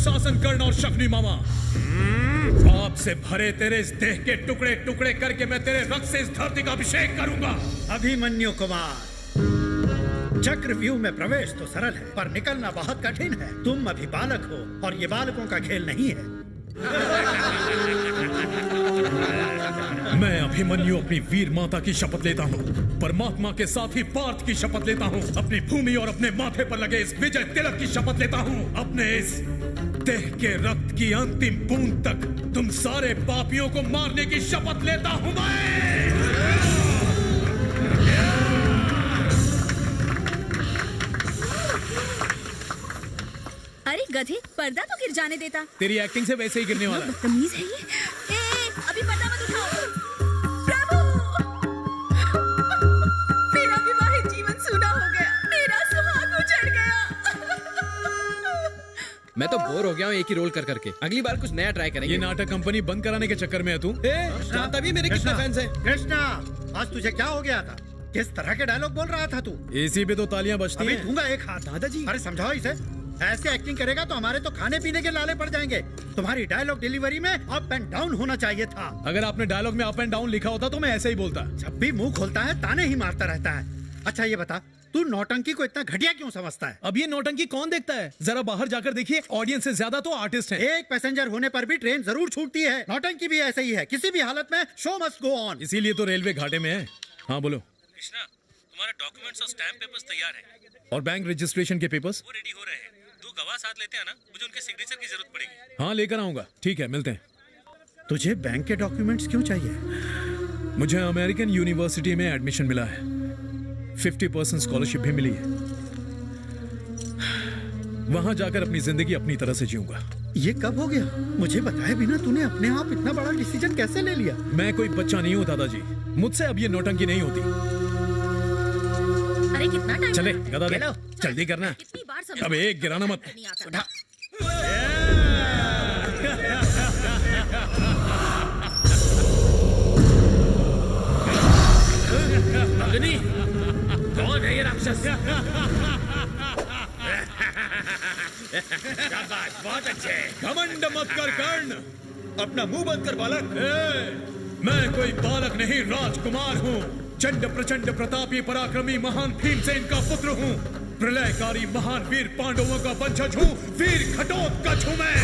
शासन कर्ण और शकुनी मामा, पाप से भरे तेरे इस देह के टुकड़े टुकड़े करके मैं तेरे रक्त से इस धरती का अभिषेक करूंगा। अभिमन्यु कुमार, चक्रव्यूह में प्रवेश तो सरल है पर निकलना बहुत कठिन है। तुम अभी बालक हो और ये बालकों का खेल नहीं है। मैं अभिमन्यु अपनी वीर माता की शपथ लेता हूँ, परमात्मा के साथ ही पार्थ की शपथ लेता हूँ, अपनी भूमि और अपने माथे पर लगे इस विजय तिलक की शपथ लेता हूँ, अपने इस देह के रक्त की अंतिम बूंद तक तुम सारे पापियों को मारने की शपथ लेता हूँ मैं। अरे गधे, पर्दा तो गिर जाने देता। तेरी एक्टिंग से वैसे ही गिरने वाला है। बदतमीज है ये। अभी पर्दा मत उठाओ। प्रभु, मेरा विवाहित जीवन सूना हो गया, मेरा सुहाग उजड़ गया। मैं तो बोर हो गया हूँ एक ही रोल कर करके। अगली बार कुछ नया ट्राई करेंगे। ये नाटक कंपनी बंद कराने के चक्कर में है तू? जानता भी मेरे कितने फैंस हैं। कृष्णा, आज तुझे क्या हो गया था? किस तरह के डायलॉग बोल रहा था तू? एसी पे तो तालियां बजती अभी हैं। दूंगा एक हाथ। दादाजी, अरे समझाओ इसे। ऐसे एक्टिंग करेगा तो हमारे तो खाने पीने के लाले पड़ जाएंगे। तुम्हारी डायलॉग डिलीवरी में अप एंड डाउन होना चाहिए था। अगर आपने डायलॉग में अप एंड डाउन लिखा होता तो मैं ऐसे ही बोलता। जब भी मुंह खोलता है ताने ही मारता रहता है। अच्छा ये बता, तू नौटंकी को इतना घटिया क्यों समझता है? अब ये नौटंकी कौन देखता है? जरा बाहर जाकर देखिए, ऑडियंस से ज्यादा तो आर्टिस्ट हैं। एक पैसेंजर होने पर भी ट्रेन जरूर छूटती है। नौटंकी भी ऐसे ही है, किसी भी हालत में शो मस्ट गो ऑन। इसीलिए तो रेलवे घाटे में है। हाँ बोलो। कृष्णा, तुम्हारे डॉक्यूमेंट्स और स्टैम्प पेपर्स तैयार हैं। और बैंक रजिस्ट्रेशन के पेपर्स? वो रेडी हो रहे हैं। दो गवाह साथ लेते हैं ना, मुझे उनके सिग्नेचर की जरूरत पड़ेगी। हाँ लेकर आऊंगा। ठीक है, मिलते हैं। तुझे बैंक के डॉक्यूमेंट्स क्यों चाहिए? मुझे अमेरिकन यूनिवर्सिटी में एडमिशन मिला है, 50% स्कॉलरशिप भी मिली है। वहां जाकर अपनी जिंदगी अपनी तरह से जीऊंगा। ये कब हो गया? मुझे बताए बिना तूने अपने आप इतना बड़ा डिसीजन कैसे ले लिया? मैं कोई बच्चा नहीं हूँ दादाजी, मुझसे अब ये नौटंकी नहीं होती। अरे कितना टाइम? चले गदा दे, जल्दी करना। कितनी बार समझा? अब एक गिराना मत। नहीं आता। अग्नि, कौन है ये राक्षस? शाबाश, बहुत अच्छे। घमंड मत कर कर्ण। अपना मुंह बंद कर बालक। मैं कोई बालक नहीं, राजकुमार हूँ। चंड प्रचंड प्रतापी पराक्रमी महान भीमसेन का पुत्र हूँ। प्रलयकारी महान वीर पांडवों का वंशज हूँ। वीर घटोत्कच हूँ मैं।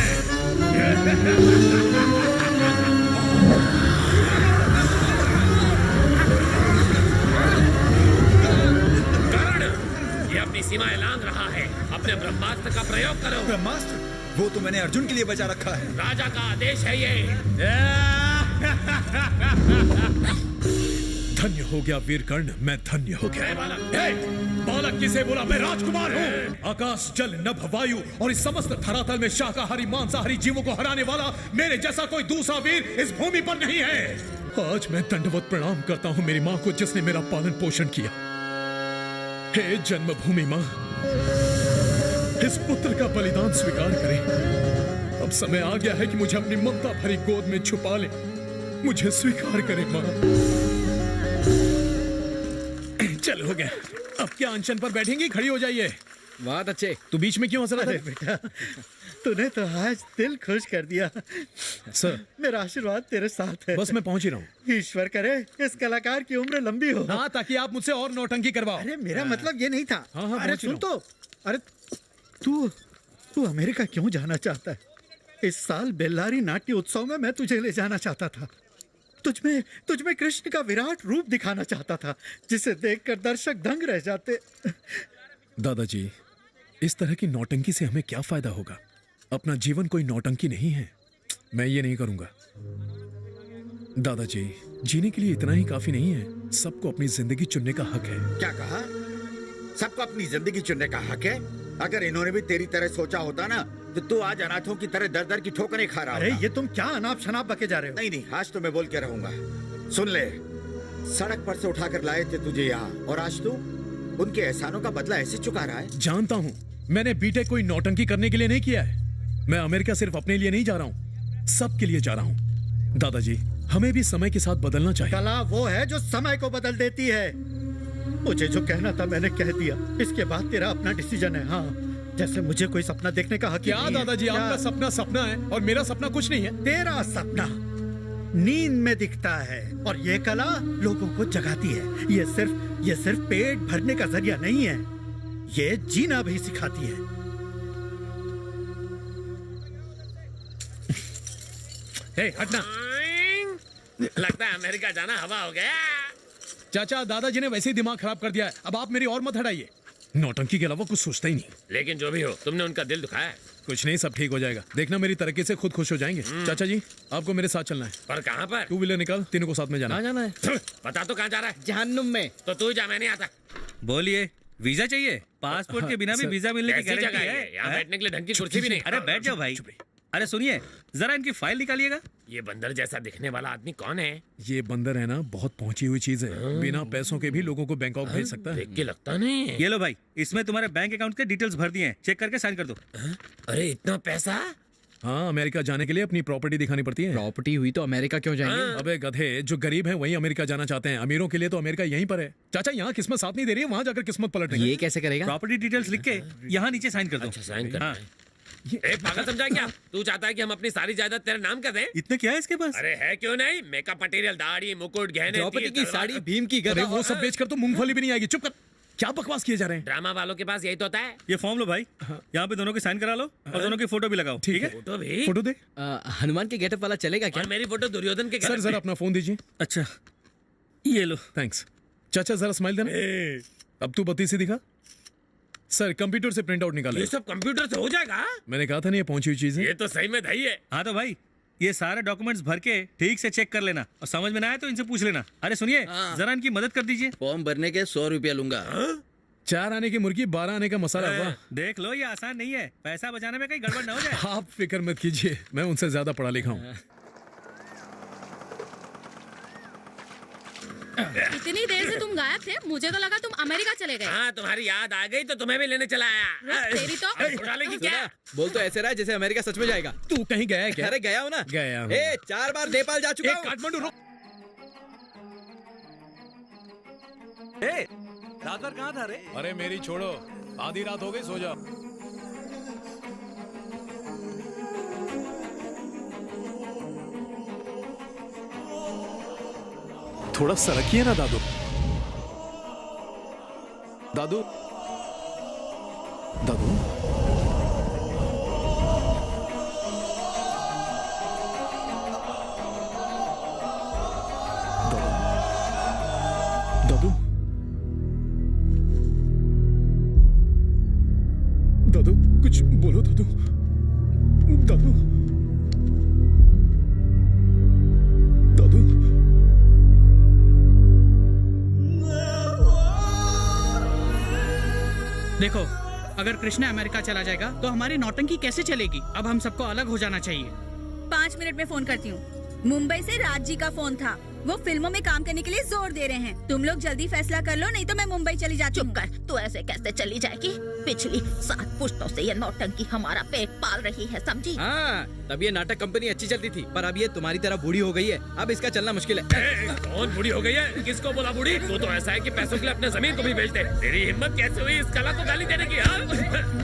कर्ण, ये अपनी सीमाएं लांघ रहा है। अपने ब्रह्मास्त्र का प्रयोग करो। ब्रह्मास्त्र? वो तो मैंने अर्जुन के लिए बचा रखा है। राजा का आदेश है ये। धन्य हो गया वीर कर्ण, मैं धन्य हो गया। बालक किसे बोला? मैं राजकुमार हूँ। आकाश जल नभ वायु और इस समस्त धरातल में शाकाहारी मांसाहारी जीवों को हराने वाला मेरे जैसा कोई दूसरा वीर इस भूमि पर नहीं है। आज मैं दंडवत प्रणाम करता हूँ मेरी माँ को, जिसने मेरा पालन पोषण किया। हे जन्मभूमि माँ, इस पुत्र का बलिदान स्वीकार करें। अब समय आ गया है कि मुझे अपनी ममता भरी गोद में छुपा ले। मुझे स्वीकार करें माँ। चल हो गया। अब क्या अनशन पर बैठेंगी? खड़ी हो जाइए। बहुत अच्छे। तू बीच में क्यों हंस रहा अरे था? बेटा, तूने तो आज दिल खुश कर दिया। सर, मेरा आशीर्वाद तेरे साथ है। बस मैं पहुंच ही रहा हूँ। ईश्वर करे इस कलाकार की उम्र लंबी हो। हाँ, ताकि आप मुझसे और नौटंकी करवाओ। अरे मेरा मतलब ये नहीं था। हाँ, अरे पहुंच ही सुन रहा तो, अरे तू अमेरिका क्यों जाना चाहता है? इस साल बेल्लारी नाट्य उत्सव में मैं तुझे ले जाना चाहता था। तुझमें कृष्ण का विराट रूप दिखाना चाहता था, जिसे देखकर दर्शक दंग रह जाते। दादाजी, इस तरह की नौटंकी से हमें क्या फायदा होगा? अपना जीवन कोई नौटंकी नहीं है। मैं ये नहीं करूंगा। दादाजी, जीने के लिए इतना ही काफी नहीं है। सबको अपनी जिंदगी चुनने का हक है। क्या कहा? सबको अपनी जिंदगी चुनने का हक है? अगर इन्होंने भी तेरी तरह सोचा होता ना, तो तू आज अनाथों की तरह दर दर की ठोकरें खा रहा अरे होता। ये तुम क्या अनाप शनाप बके जा रहे हो? नहीं, आज तो मैं बोल के रहूंगा। सुन ले, सड़क पर से उठाकर लाए थे तुझे यहाँ, और आज तू उनके एहसानों का बदला ऐसे चुका रहा है। जानता हूँ, मैंने बीटेक कोई नौटंकी करने के लिए नहीं किया है। मैं अमेरिका सिर्फ अपने लिए नहीं जा रहा हूँ, सबके लिए जा रहा हूँ। दादाजी, हमें भी समय के साथ बदलना चाहिए। कला वो है जो समय को बदल देती है। मुझे जो कहना था मैंने कह दिया। इसके बाद तेरा अपना डिसीजन है। हाँ, जैसे मुझे कोई सपना देखने का हक ही क्या नहीं है। दादाजी, क्या? आपका सपना सपना है और मेरा सपना कुछ नहीं है। तेरा सपना नींद में दिखता है और ये कला लोगों को जगाती है। ये सिर्फ पेट भरने का जरिया नहीं है, ये जीना भी सिखाती है। हे, हटना। लगता है अमेरिका जाना हवा हो गया। चाचा, दादाजी ने वैसे ही दिमाग खराब कर दिया है। अब आप मेरी और मत हटाइए। नौटंकी के अलावा कुछ सोचता ही नहीं। लेकिन जो भी हो, तुमने उनका दिल दुखाया है। कुछ नहीं, सब ठीक हो जाएगा। देखना, मेरी तरक्की से खुद खुश हो जाएंगे। चाचा जी, आपको मेरे साथ चलना है। पर कहाँ पर? 2 व्हीलर निकाल, तीनों को साथ में जाना। कहाँ जाना है? बता तो कहाँ जा रहा है। जहन्नुम में। तो तू जा, मैं नहीं आता। बोलिए, वीजा चाहिए? पासपोर्ट के बिना भी सर, वीजा मिलने की कैसी गारंटी जगह है? है? यहाँ हैं? बैठने के लिए ढंग की कुर्सी भी नहीं। अरे बैठ जाओ भाई। अरे सुनिए, जरा इनकी फाइल निकालिएगा। ये बंदर जैसा दिखने वाला आदमी कौन है? ये बंदर है ना, बहुत पहुंची हुई चीज है। बिना पैसों के भी लोगों को बैंकॉक भेज सकता है। देख के लगता नहीं है। ये लो भाई, इसमें तुम्हारे बैंक अकाउंट के डिटेल्स भर दिए हैं, चेक करके साइन कर दो। अरे इतना पैसा? हाँ, अमेरिका जाने के लिए अपनी प्रॉपर्टी दिखानी पड़ती है। प्रॉपर्टी हुई तो अमेरिका क्यों जाएंगे? अबे गधे, जो गरीब हैं वही अमेरिका जाना चाहते हैं। अमीरों के लिए तो अमेरिका यहीं पर है। चाचा, यहाँ किस्मत साथ नहीं दे रही है, वहाँ जाकर किस्मत पलट रही है। ये कैसे करेगा? प्रॉपर्टी डिटेल्स लिख के यहाँ नीचे साइन कर दो। अच्छा, साइन करना हाँ। है। ए, पागल समझा क्या? तू चाहता है कि हम अपनी सारी जायदाद तेरे नाम कर दें? इतने क्या है इसके पास? अरे है क्यों नहीं? मेकअप मटेरियल, दाढ़ी, मुकुट, गहने, द्रौपदी तीर, की तलवार। साड़ी, भीम की अरे गदा। वो सब बेचकर तो मूंगफली भी नहीं आएगी। चुप कर। क्या बकवास किए जा रहे हैं? ड्रामा वालों के पास यही तो होता है। ये फॉर्म लो भाई, यहाँ पे दोनों की साइन करा लो और दोनों की फोटो भी लगाओ। ठीक है? फोटो भी? फोटो दे। हनुमान के गेटअप वाला चलेगा क्या? और मेरी फोटो दुर्योधन के घर सर, में। जरा अपना फोन दीजिए। अच्छा, ये लो। थैंक्स। चाचा, जरा स्माइल देना। अब तू बत्ती से दिखा। सर, कंप्यूटर से प्रिंट आउट निकाले। ये सब कंप्यूटर से हो जाएगा? मैंने कहा था नहीं, ये पहुंची हुई चीज है। ये तो सही में दही है। हाँ तो भाई, ये सारे डॉक्यूमेंट्स भर के ठीक से चेक कर लेना और समझ में ना आए तो इनसे पूछ लेना। अरे सुनिए, जरा इनकी मदद कर दीजिए। फॉर्म भरने के 100 रुपया लूंगा। 4 आने की मुर्गी, 12 आने का मसाला। वाह, देख लो, ये आसान नहीं है। पैसा बचाने में कहीं गड़बड़ ना हो जाए। आप फिक्र मत कीजिए, मैं उनसे ज्यादा पढ़ा लिखा हूँ। इतनी देर से तुम गायब थे, मुझे तो लगा तुम अमेरिका चले गए। हाँ, तुम्हारी याद आ गई तो तुम्हें भी लेने चला आया। तेरी तो उड़ा लेगी क्या? बोल तो ऐसे रहा है जैसे अमेरिका सच में जाएगा। तू कहीं गया है क्या? अरे गया हूँ ना। गया हूँ। 4 बार नेपाल जा चुका एक हूँ। काठमांडू रुक। रात भर कहाँ था रे? अरे मेरी छोड़ो, आधी रात हो गई, सो जाओ। थोड़ा सरकिए ना दादू। दादू, दादू, दादू, दादू, कुछ बोलो दादू। दादू, दादू, देखो, अगर कृष्णा अमेरिका चला जाएगा तो हमारी नौटंकी कैसे चलेगी? अब हम सबको अलग हो जाना चाहिए। 5 मिनट में फोन करती हूँ। मुंबई से राज जी का फोन था, वो फिल्मों में काम करने के लिए जोर दे रहे हैं। तुम लोग जल्दी फैसला कर लो, नहीं तो मैं मुंबई चली जाती हूँ। चुप कर, तू ऐसे कैसे चली जाएगी? पिछली 7 पुश्तों से ये नौटंकी हमारा पेट पाल रही है, समझी? हाँ, तब ये नाटक कंपनी अच्छी चलती थी, पर अब ये तुम्हारी तरह बूढ़ी हो गई है। अब इसका चलना मुश्किल है। कौन बूढ़ी हो गई है? किसको बोला बूढ़ी? तू तो ऐसा है कि पैसों के लिए अपने जमीन को भी बेच दे। तेरी हिम्मत कैसे हुई इस कला को गाली देने की? हाँ?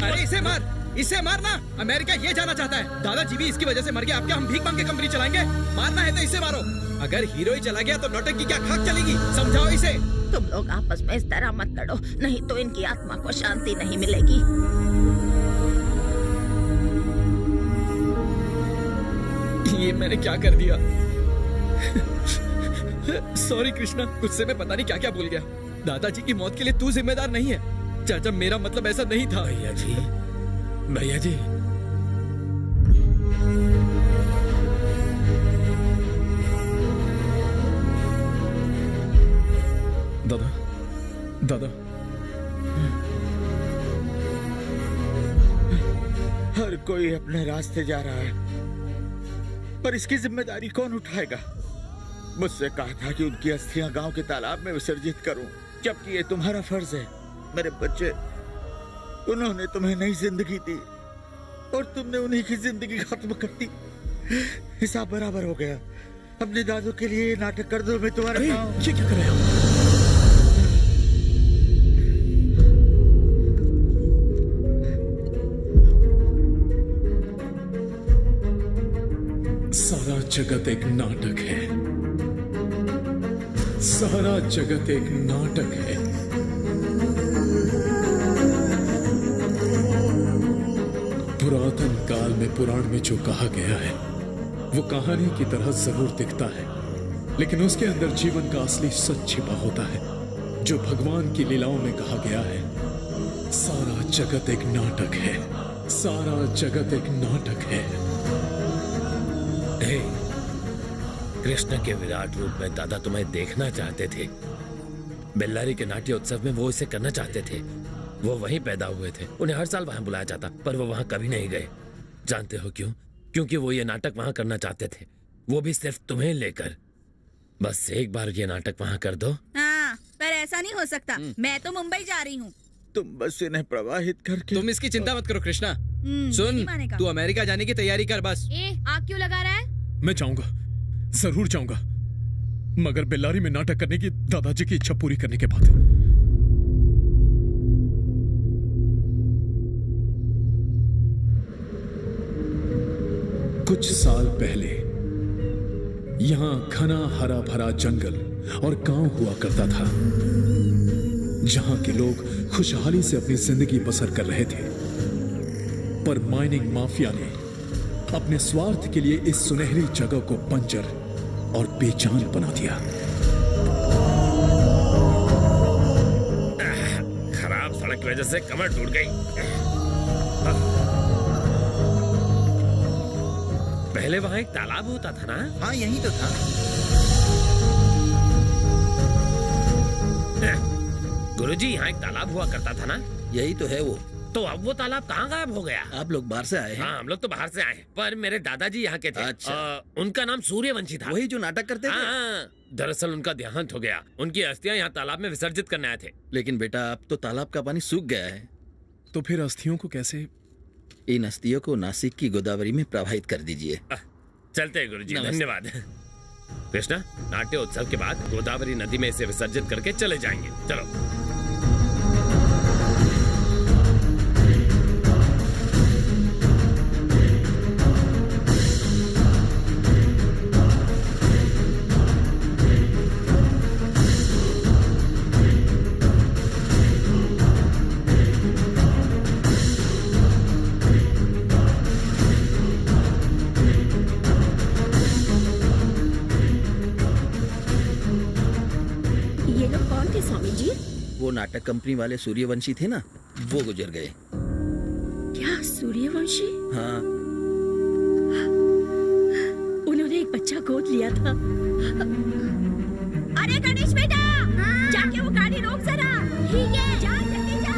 अरे इसे मार, इसे मारना। अमेरिका ये जाना चाहता है। दादाजी भी इसकी वजह से मर गया। अब क्या हम भीख मांग के कंपनी चलाएंगे? मारना है तो इसे मारो। अगर हीरो ही चला गया तो नौटंकी की क्या खाक चलेगी? समझाओ इसे। तुम लोग आपस में इस तरह मत लड़ो, नहीं तो इनकी आत्मा को शांति नहीं मिलेगी। ये मैंने क्या कर दिया? सॉरी कृष्णा, गुस्से में पता नहीं क्या क्या भूल गया। दादाजी की मौत के लिए तू जिम्मेदार नहीं है। चाचा, मेरा मतलब ऐसा नहीं था। भैया जी, भैया जी, दादा, दादा, हर कोई अपने रास्ते जा रहा है, पर इसकी जिम्मेदारी कौन उठाएगा? मुझसे कहा था कि उनकी अस्थियां गांव के तालाब में विसर्जित करूं, जबकि ये तुम्हारा फर्ज है। मेरे बच्चे, उन्होंने तुम्हें नई जिंदगी दी और तुमने उन्हीं की जिंदगी खत्म कर दी। हिसाब बराबर हो गया। अपने दादू के लिए ये नाटक कर दो। मैं तुम्हारे पाँव। ये क्या कर रहे हो? जगत एक नाटक है। सारा जगत एक नाटक है। पुरातन काल में पुराण में जो कहा गया है वो कहानी की तरह जरूर दिखता है, लेकिन उसके अंदर जीवन का असली सच छिपा होता है जो भगवान की लीलाओं में कहा गया है। सारा जगत एक नाटक है। सारा जगत एक नाटक है। हे, कृष्ण के विराट रूप में दादा तुम्हें देखना चाहते थे। बेल्लारी के नाट्य उत्सव में वो इसे करना चाहते थे। वो वहीं पैदा हुए थे। उन्हें हर साल वहां बुलाया जाता, पर वो वहां कभी नहीं गए। जानते हो क्यों? क्योंकि वो ये नाटक वहां करना चाहते थे, वो भी सिर्फ तुम्हें लेकर। बस एक बार ये नाटक वहां कर दो। हाँ, पर ऐसा नहीं हो सकता। मैं तो मुंबई जा रही हूँ। तुम बस इन्हें प्रवाहित करके। तुम इसकी चिंता मत करो कृष्णा। नहीं सुन, मानेगा। तू अमेरिका जाने की तैयारी कर बस। आग क्यों लगा रहा है? मैं जाऊंगा, जरूर जाऊंगा, मगर बेल्लारी में नाटक करने की दादाजी की इच्छा पूरी करने के बाद। कुछ साल पहले यहां घना हरा भरा जंगल और गांव हुआ करता था, जहां के लोग खुशहाली से अपनी जिंदगी बसर कर रहे थे। पर माइनिंग माफिया ने अपने स्वार्थ के लिए इस सुनहरी जगह को बंजर और बेजान बना दिया। खराब सड़क की वजह से कमर टूट गई। पहले वहां एक तालाब होता था ना? हाँ यही तो था। गुरुजी, यहाँ एक तालाब हुआ करता था ना? यही तो है वो। तो अब वो तालाब कहाँ गायब हो गया? आप लोग बाहर से आए हैं? हाँ, हम लोग तो बाहर से आए हैं, पर मेरे दादाजी यहाँ के थे। अच्छा। उनका नाम सूर्यवंशी था। वही जो नाटक करते थे? हाँ, दरअसल उनका देहांत हो गया। उनकी अस्थियां यहाँ तालाब में विसर्जित करने आए थे। लेकिन बेटा, अब तो तालाब का पानी सूख गया है। तो फिर अस्थियों को कैसे? इन अस्थियों को नासिक की गोदावरी में प्रवाहित कर दीजिए। चलते हैं गुरुजी, नमस्ते। धन्यवाद। कृष्णा, नाट्य उत्सव के बाद गोदावरी नदी में इसे विसर्जित करके चले जाएंगे। चलो। ये लोग कौन थे स्वामी जी? वो नाटक कंपनी वाले सूर्यवंशी थे ना, वो गुजर गए। क्या सूर्यवंशी? हाँ, उन्होंने एक बच्चा गोद लिया था। अरे गणेश बेटा, जाके वो गाड़ी रोक जरा। ठीक है, जा जल्दी जा।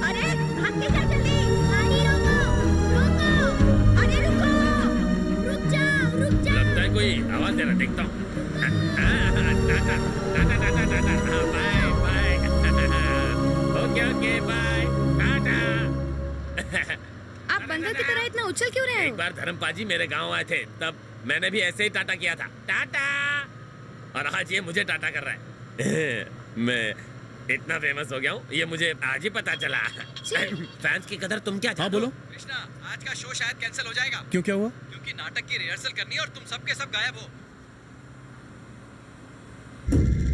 अरे भाग के जा जल्दी। गाड़ी रोको, रोको। अरे रुको, रुक जाओ, रुक जाओ। लगता है कोई आवाज दे रहा, देखता हूँ। Bye bye. Okay okay bye, tata. आप बंदर की तरह इतना उछल क्यों रहे एक हो? बार धर्मपाजी मेरे गांव आए थे, तब मैंने भी ऐसे ही टाटा किया था, टाटा। और आज ये मुझे टाटा कर रहा है। मैं इतना फेमस हो गया हूँ, ये मुझे आज ही पता चला। फैंस की कदर तुम क्या हाँ जानते हो? बोलो। कृष्णा, आज का शो शायद कैंसिल हो जाएगा, क्यों, क्या हुआ? क्योंकि नाटक की रिहर्सल करनी है और तुम सबके सब गायब हो।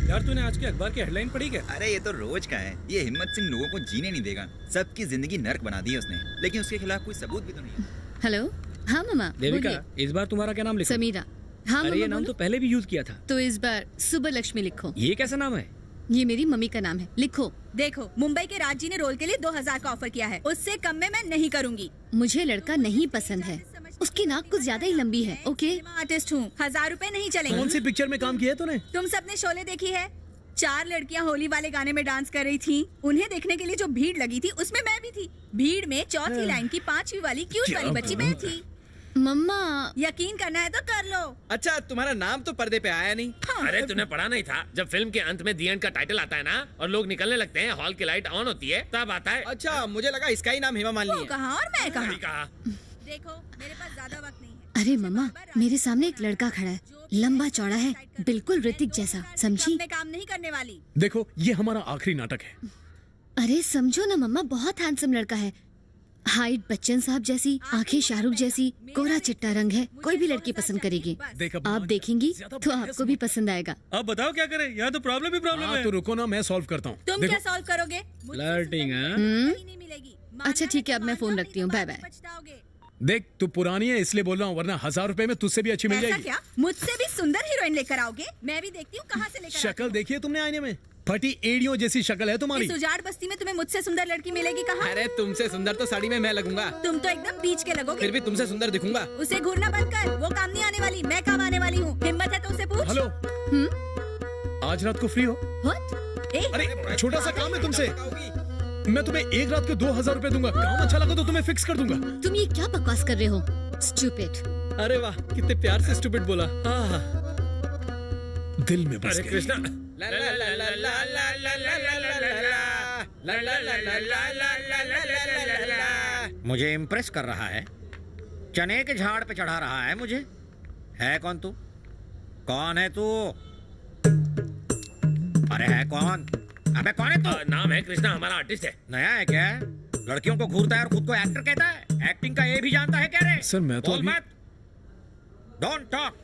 यार, तूने आज के अखबार की हेडलाइन पढ़ी क्या? अरे ये तो रोज का है। ये हिम्मत सिंह लोगों को जीने नहीं देगा। सबकी जिंदगी नर्क बना दी है उसने, लेकिन उसके खिलाफ कोई सबूत भी तो नहीं है। हेलो। हाँ मामा। देविका, इस बार तुम्हारा क्या नाम लिखा? समीरा। हाँ अरे मामा, ये नाम बोलो। तो पहले भी यूज किया था। तो इस बार सुबह लक्ष्मी लिखो। ये कैसा नाम है? ये मेरी मम्मी का नाम है, लिखो। देखो, मुंबई के राज जी ने रोल के लिए 2000 का ऑफर किया है। उससे कम में मैं नहीं करूंगी। मुझे लड़का नहीं पसंद है, उसकी नाक कुछ ज्यादा ही लंबी है। ओके। आर्टिस्ट हूँ, 1000 रुपए नहीं चलेंगे। कौन सी पिक्चर में काम किया है तूने? तुम सबने शोले देखी है? 4 लड़कियां होली वाले गाने में डांस कर रही थीं। उन्हें देखने के लिए जो भीड़ लगी थी उसमें मैं भी थी। भीड़ में चौथी लाइन की 5वीं वाली क्यूट वाली बच्ची मैं थी। मम्मा, यकीन करना है तो कर लो। अच्छा, तुम्हारा नाम तो पर्दे पे आया नहीं। अरे तूने पढ़ा नहीं था? जब फिल्म के अंत में दी एंड का टाइटल आता है ना और लोग निकलने लगते हैं, हॉल की लाइट ऑन होती है, तब आता है। अच्छा, मुझे लगा इसका ही नाम हेमा मालिनी वो है। कहा और मैं कहा। नहीं कहा। देखो, मेरे पास ज्यादा वक्त नहीं है। अरे मम्मा, मेरे सामने एक लड़का खड़ा है, लंबा चौड़ा है, बिल्कुल ऋतिक जैसा, समझी? मैं काम नहीं करने वाली। देखो, ये हमारा आखिरी नाटक है। अरे समझो ना मम्मा, बहुत हैंडसम लड़का है। हाइट बच्चन साहब जैसी, आंखें शाहरुख जैसी, कोरा चिट्टा रंग है, कोई भी लड़की पसंद करेगी। आप देखेंगी तो आपको भी पसंद आएगा। अब बताओ क्या करें, यहाँ तो प्रॉब्लम ही प्रॉब्लम है। तो रुको ना, मैं सॉल्व करता हूँ। तुम क्या सॉल्व करोगे? फ्लर्टिंग है। नहीं मिलेगी। अच्छा ठीक है, अब मैं फोन रखती हूँ, बाय बाय। पछताओगे। देख तू पुरानी है इसलिए बोल रहा हूँ, वरना 1000 रुपए में तुझसे भी अच्छी मिल ऐसा जाएगी। क्या? मुझसे भी सुंदर हीरोइन लेकर आओगे? मैं भी देखती हूँ कहाँ से लेकर शक्ल देखिए तुमने आईने में, फटी एड़ियों जैसी शक्ल है तुम्हारी। इस उजाड़ बस्ती में तुम्हें मुझसे सुंदर लड़की मिलेगी कहाँ? अरे तुमसे सुंदर तो साड़ी में मैं लगूंगा, तुम तो एकदम बीच के लगोगे। फिर भी तुमसे सुंदर दिखूंगा। उसे घूरना बंद कर, वो काम नहीं आने वाली, मैं काम आने वाली हूँ। हिम्मत है तो उसे पूछ। हेलो, आज रात को फ्री हो? What? अरे छोटा सा काम है तुमसे, मैं तुम्हें एक रात के 2000 रुपए दूंगा। काम अच्छा लगा तो तुम्हें फिक्स कर दूंगा। तुम ये क्या बकवास कर रहे हो? Stupid. अरे वाह, कितने प्यार से स्टूपिड बोला। दिल में बस अरे गई। कृष्णा, मुझे इम्प्रेस कर रहा है, चने के झाड़ पे चढ़ा रहा है मुझे। है कौन तू? कौन है तू? अरे है कौन? अबे कौन है तू? नाम है कृष्णा, हमारा आर्टिस्ट है। नया है क्या? लड़कियों को घूरता है और खुद को एक्टर कहता है। एक्टिंग का ये भी जानता है क्या रे? सर, मैं तो बोल अभी- मत। डोंट टॉक,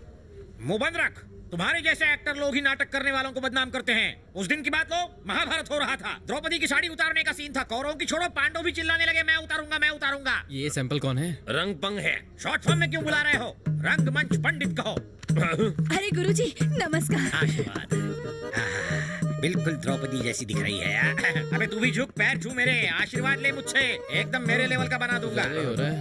मुंह बंद रख। तुम्हारे जैसे एक्टर लोग ही नाटक करने वालों को बदनाम करते हैं। उस दिन की बात लो, महाभारत हो रहा था, द्रौपदी की साड़ी उतारने का सीन था। कौरवों की छोड़ो, पांडव भी चिल्लाने लगे मैं उतारूंगा मैं उतारूंगा। ये सैंपल कौन है? रंग पंग है। शॉर्ट फॉर्म में क्यों बुला रहे हो? रंगमंच पंडित कहो। अरे गुरुजी नमस्कार। आशीर्वाद। बिल्कुल द्रौपदी जैसी दिख रही है। अबे तू भी झुक, पैर छू मेरे, आशीर्वाद ले मुझसे। एकदम मेरे लेवल का बना दूंगा। हो रहा है।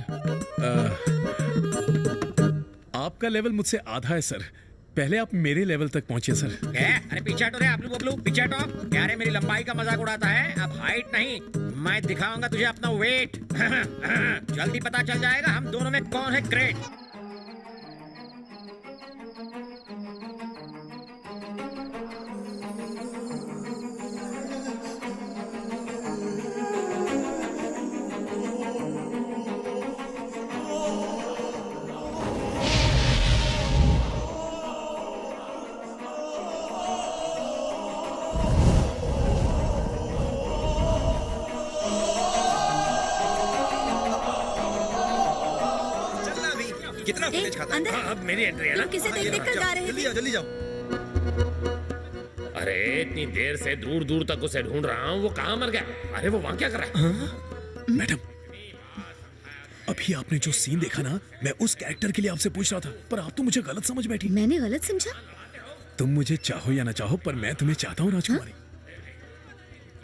आपका लेवल मुझसे आधा है सर, पहले आप मेरे लेवल तक पहुंचे सर। क्या? अरे पीछे हटो रे आपलू बबलू, पीछे हटो। क्या रे मेरी लंबाई का मजाक उड़ाता है? अब हाइट नहीं, मैं दिखाऊंगा तुझे अपना वेट। जल्दी पता चल जाएगा हम दोनों में कौन है ग्रेट। चलना अभी, कितना फुटेज खाता है? अंदर हाँ, अब मेरी एंट्री है ना। तुम किसे देख देख कर जा रहे थे? जल्दी जाओ। अरे इतनी देर से दूर दूर तक उसे ढूंढ रहा हूँ, वो कहाँ मर गया? अरे वो वहाँ क्या कर रहा है? मैडम, अभी आपने जो सीन देखा ना, मैं उस कैरेक्टर के लिए आपसे पूछ रहा था, पर आप तो मुझे गलत समझ बैठी। मैंने गलत समझा? तुम मुझे चाहो या ना चाहो, पर मैं तुम्हें चाहता हूँ राजकुमारी।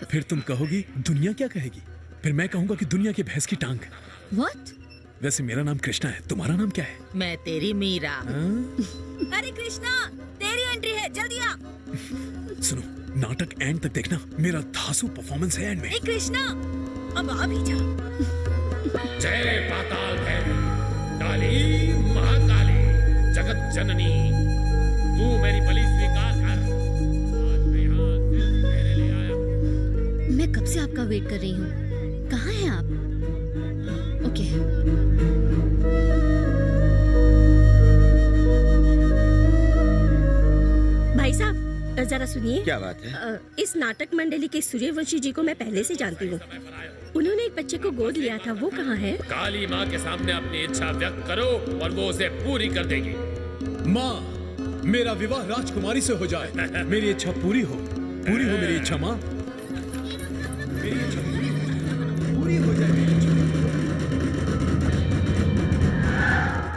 फिर तुम कहोगी दुनिया क्या कहेगी, फिर मैं कहूंगा कि दुनिया की भैंस की टांग। What? वैसे मेरा नाम कृष्णा है, तुम्हारा नाम क्या है? मैं तेरी मीरा। अरे कृष्णा तेरी एंट्री है, जल्दी आ। सुनो, नाटक एंड तक देखना, मेरा धांसू परफॉर्मेंस है एंड में। ए कृष्णा अब आ भी जा। जय पाताल भैरवी, काली महाकाली, जगत जननी, तू मेरी बलि स्वीकार कर। आज मैं यहाँ सिर्फ तेरे लिए आया हूँ। मैं कब से आपका वेट कर रही हूँ। कहाँ हैं आप? ओके। भाई साहब जरा सुनिए। क्या बात है? इस नाटक मंडली के सूर्यवंशी जी को मैं पहले से जानती हूँ। उन्होंने एक बच्चे को गोद लिया था, वो कहाँ है? काली माँ के सामने अपनी इच्छा व्यक्त करो और वो उसे पूरी कर देगी। माँ, मेरा विवाह राजकुमारी से हो जाए, मेरी इच्छा पूरी हो मेरी इच्छा माँ। मेरी इच्छा पूरी हो जाए,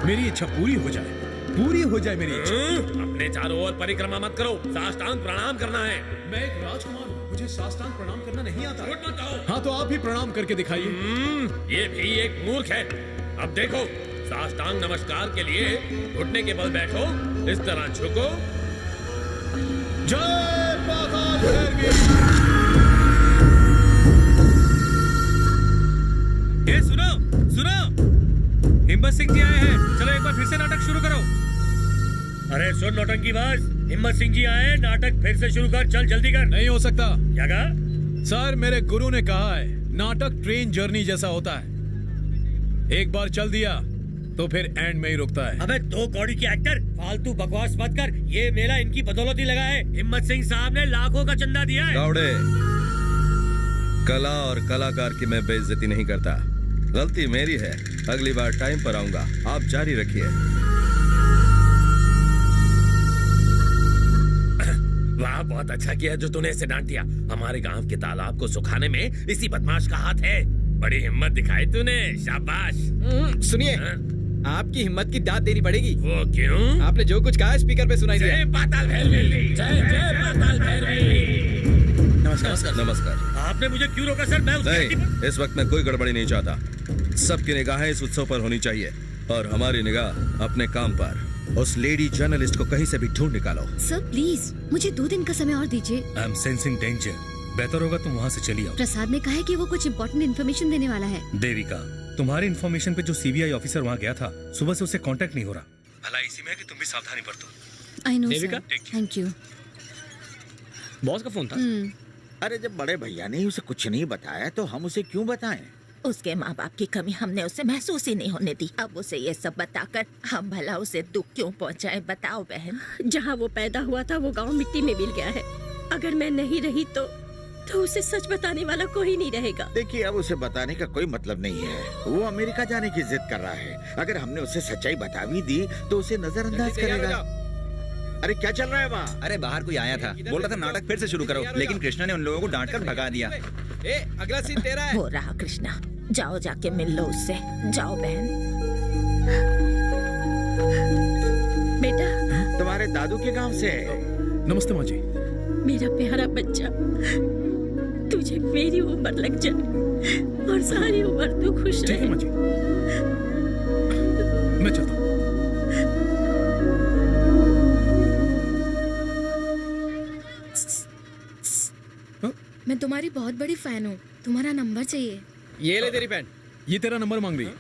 मेरी इच्छा पूरी हो जाए, पूरी हो जाए मेरी इच्छा। अपने चारों ओर परिक्रमा मत करो, साष्टांग प्रणाम करना है। मैं एक राजकुमार हूँ, मुझे साष्टांग प्रणाम करना नहीं आता। झूठ मत कहो। हाँ तो आप ही प्रणाम करके दिखाइए। ये भी एक मूर्ख है। अब देखो, साष्टांग नमस्कार के लिए घुटने के बल बैठो, इस तरह झुको। जय पाताल भैरवी। ये सुनो सुनो, हिम्मत सिंह जी आए हैं, चलो एक बार फिर से नाटक शुरू करो। अरे सुन नौटंकी बाज, हिम्मत सिंह जी आए, नाटक फिर से शुरू कर, चल जल्दी कर। नहीं हो सकता क्या कहा? सर, मेरे गुरु ने कहा है नाटक ट्रेन जर्नी जैसा होता है, एक बार चल दिया तो फिर एंड में ही रुकता है। अबे दो कौड़ी के एक्टर, फालतू बकवास मत कर, ये मेला इनकी बदौलत ही लगा है। हिम्मत सिंह साहब ने लाखों का चंदा दिया है। गावड़े, कला और कलाकार की मैं बेइज्जती नहीं करता, गलती मेरी है, अगली बार टाइम पर आऊंगा। आप जारी रखिए। वाह, बहुत अच्छा किया जो तूने इसे डांट दिया। हमारे गांव के तालाब को सुखाने में इसी बदमाश का हाथ है। बड़ी हिम्मत दिखाई तूने, शाबाश। सुनिए, आपकी हिम्मत की दाद देनी पड़ेगी। वो क्यों? आपने जो कुछ कहा स्पीकर पे सुनाई दिया। जय पाताल भैरवी, जय पाताल भैरवी। नमस्कार। नमस्कार। आपने मुझे क्यों रोका सर? मैं नहीं, इस वक्त मैं कोई गड़बड़ी नहीं चाहता। सबकी निगाहें इस उत्सव पर होनी चाहिए और हमारी निगाह अपने काम पर। उस लेडी जर्नलिस्ट को कहीं से भी ढूंढ निकालो। सर प्लीज मुझे 2 दिन का समय और दीजिए। I am sensing danger. बेहतर होगा तुम वहाँ से चली आओ। प्रसाद ने कहा है कि वो कुछ इम्पोर्टेंट इन्फॉर्मेशन देने वाला है। देविका, तुम्हारी इन्फॉर्मेशन पे जो सीबीआई ऑफिसर वहाँ गया था, सुबह से उससे कांटेक्ट नहीं हो रहा। भला इसी में कि तुम भी सावधानी बरतो। I know Devika, sir, thank you. Boss का फोन था। अरे जब बड़े भैया ने उसे कुछ नहीं बताया तो हम उसे क्यों बताएं? उसके माँ बाप की कमी हमने उसे महसूस ही नहीं होने दी। अब उसे ये सब बताकर हम भला उसे दुख क्यों पहुँचाए? बताओ बहन। जहाँ वो पैदा हुआ था वो गांव मिट्टी में मिल गया है। अगर मैं नहीं रही तो उसे सच बताने वाला कोई नहीं रहेगा। देखिए, अब उसे बताने का कोई मतलब नहीं है। वो अमेरिका जाने की जिद कर रहा है। अगर हमने उसे सच्चाई बता भी दी तो उसे नजरअंदाज करेगा। अरे क्या चल रहा है वहाँ? अरे बाहर कोई आया था, बोल रहा था नाटक फिर से शुरू करो, लेकिन कृष्णा ने उन लोगों को डांटकर भगा दिया। अगला सीन तेरा है। वो रहा कृष्णा, जाओ जाके मिल लो उससे। जाओ बहन। बेटा, तुम्हारे दादू के गांव से है। नमस्ते माँ जी। मेरा प्यारा बच्चा, तुझे मेरी उम्र लग जाए और सारी उम्र तू खुश रहे। ठीक है माँ जी, मैं चलता हूँ। मैं तुम्हारी बहुत बड़ी फैन हूँ, तुम्हारा नंबर चाहिए। ये ले तेरी पेन। ये तेरा नंबर मांग रही है।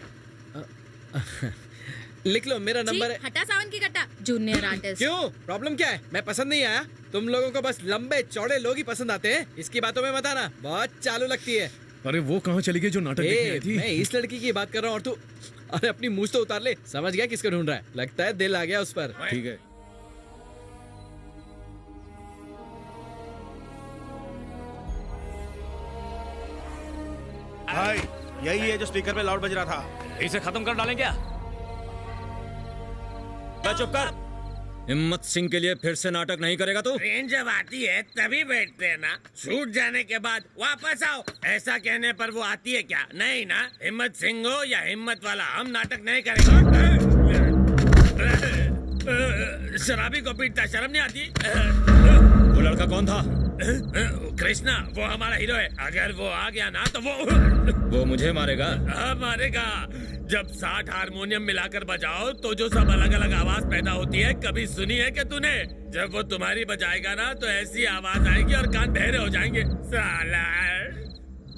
लिख लो, मेरा नंबर है। हटा सावन की कट्टा, जूनियर आर्टिस्ट। क्यों? प्रॉब्लम क्या है? मैं पसंद नहीं आया? तुम लोगों को बस लंबे चौड़े लोग ही पसंद आते हैं। इसकी बातों में मत आना, बहुत चालू लगती है। अरे वो कहाँ चली गई जो नाटक देखने आई थी? मैं इस लड़की की बात कर रहा हूँ और तू अरे अपनी मूछ तो उतार ले। समझ गया किसको ढूंढ रहा है? लगता है दिल आ गया उस पर। ठीक है। भाई यही है जो स्पीकर पे लाउड बज रहा था। इसे खत्म कर डालें क्या? चुप कर। हिम्मत सिंह के लिए फिर से नाटक नहीं करेगा तू? ट्रेन जब आती है तभी बैठते हैं ना, छूट जाने के बाद वापस आओ, ऐसा कहने पर वो आती है क्या? नहीं ना, हिम्मत सिंह हो या हिम्मत वाला, हम नाटक नहीं करेंगे। शराबी को पीटता शर्म नहीं आती? वो लड़का कौन था? कृष्णा, वो हमारा हीरो है। अगर वो आ गया ना तो वो मुझे मारेगा। हाँ मारेगा। जब 60 हारमोनियम मिलाकर बजाओ तो जो सब अलग अलग आवाज पैदा होती है, कभी सुनी है क्या तूने? जब वो तुम्हारी बजाएगा ना तो ऐसी आवाज आएगी और कान बहरे हो जाएंगे। साला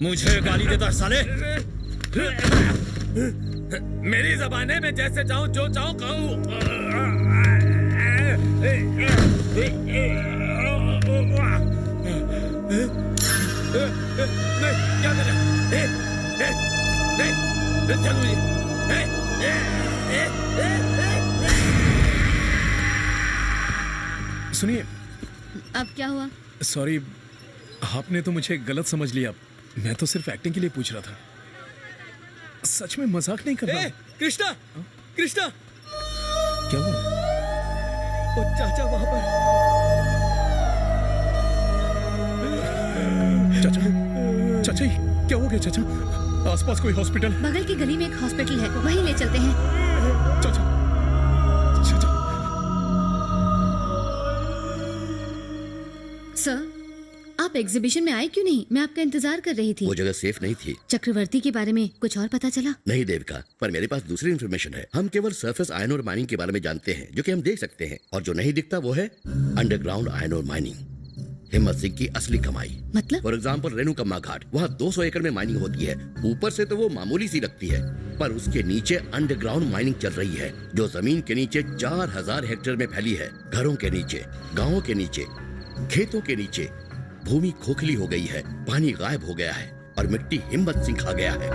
मुझे गाली देता साले। मेरी जबान है, मैं जैसे चाहूँ जो चाहूँ कहूँ। नहीं, क्या कर रहा है? नहीं, चलो मुझे। सुनिए। अब क्या हुआ? सॉरी, आपने तो मुझे गलत समझ लिया। मैं तो सिर्फ एक्टिंग के लिए पूछ रहा था, सच में मजाक नहीं कर रहा। कृष्णा, कृष्णा, क्या हुआ? वो चाचा वहाँ पर। चाचा, चाचा क्या हो गया चाचा? आसपास कोई हॉस्पिटल? बगल की गली में एक हॉस्पिटल है, वहीं ले चलते हैं। चाचा, चाचा। सर, आप एग्जीबिशन में आए क्यों नहीं? मैं आपका इंतजार कर रही थी। वो जगह सेफ नहीं थी। चक्रवर्ती के बारे में कुछ और पता चला? नहीं देविका, पर मेरे पास दूसरी इन्फॉर्मेशन है। हम केवल सरफेस आयरन और माइनिंग के बारे में जानते हैं, जो कि हम देख सकते हैं, और जो नहीं दिखता वो है अंडरग्राउंड आयरन और माइनिंग। हिम्मत सिंह की असली कमाई, मतलब? फॉर एग्जाम्पल रेणुकम्मा घाट, वहाँ 200 एकड़ में माइनिंग होती है। ऊपर से तो वो मामूली सी लगती है, पर उसके नीचे अंडरग्राउंड माइनिंग चल रही है, जो जमीन के नीचे 4000 हेक्टेयर में फैली है। घरों के नीचे, गाँवों के नीचे, खेतों के नीचे भूमि खोखली हो गई है, पानी गायब हो गया है और मिट्टी हिम्मत सिंह खा गया है।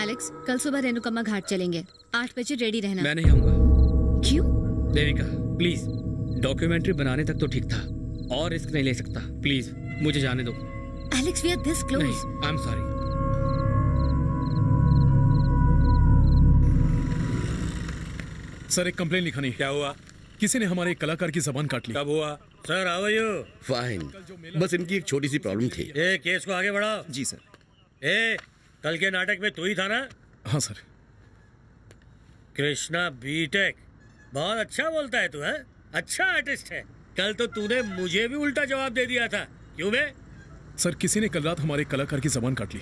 एलेक्स, कल सुबह रेणुकम्मा घाट चलेंगे। 8 बजे रेडी रहना। मैं नहीं आऊंगा। क्यों? देविका प्लीज, डॉक्यूमेंट्री बनाने तक तो ठीक था, और रिस्क नहीं ले सकता। प्लीज मुझे जाने दो। Alex, we are this close. I am sorry. Sir, एक कंप्लेन लिखानी। क्या हुआ? किसी ने हमारे एक कलाकार की जबान काट ली। कब हुआ? Sir how are you? Fine, बस इनकी एक छोटी सी प्रॉब्लम थी। ए केस को आगे बढ़ाओ। जी सर। ए कल के नाटक में तू ही था ना? हाँ सर। कृष्णा बीटेक, बहुत अच्छा बोलता है तू, है अच्छा आर्टिस्ट है। कल तो तूने मुझे भी उल्टा जवाब दे दिया था, क्यों बे? सर, किसी ने कल रात हमारे कलाकार की जबान काट ली।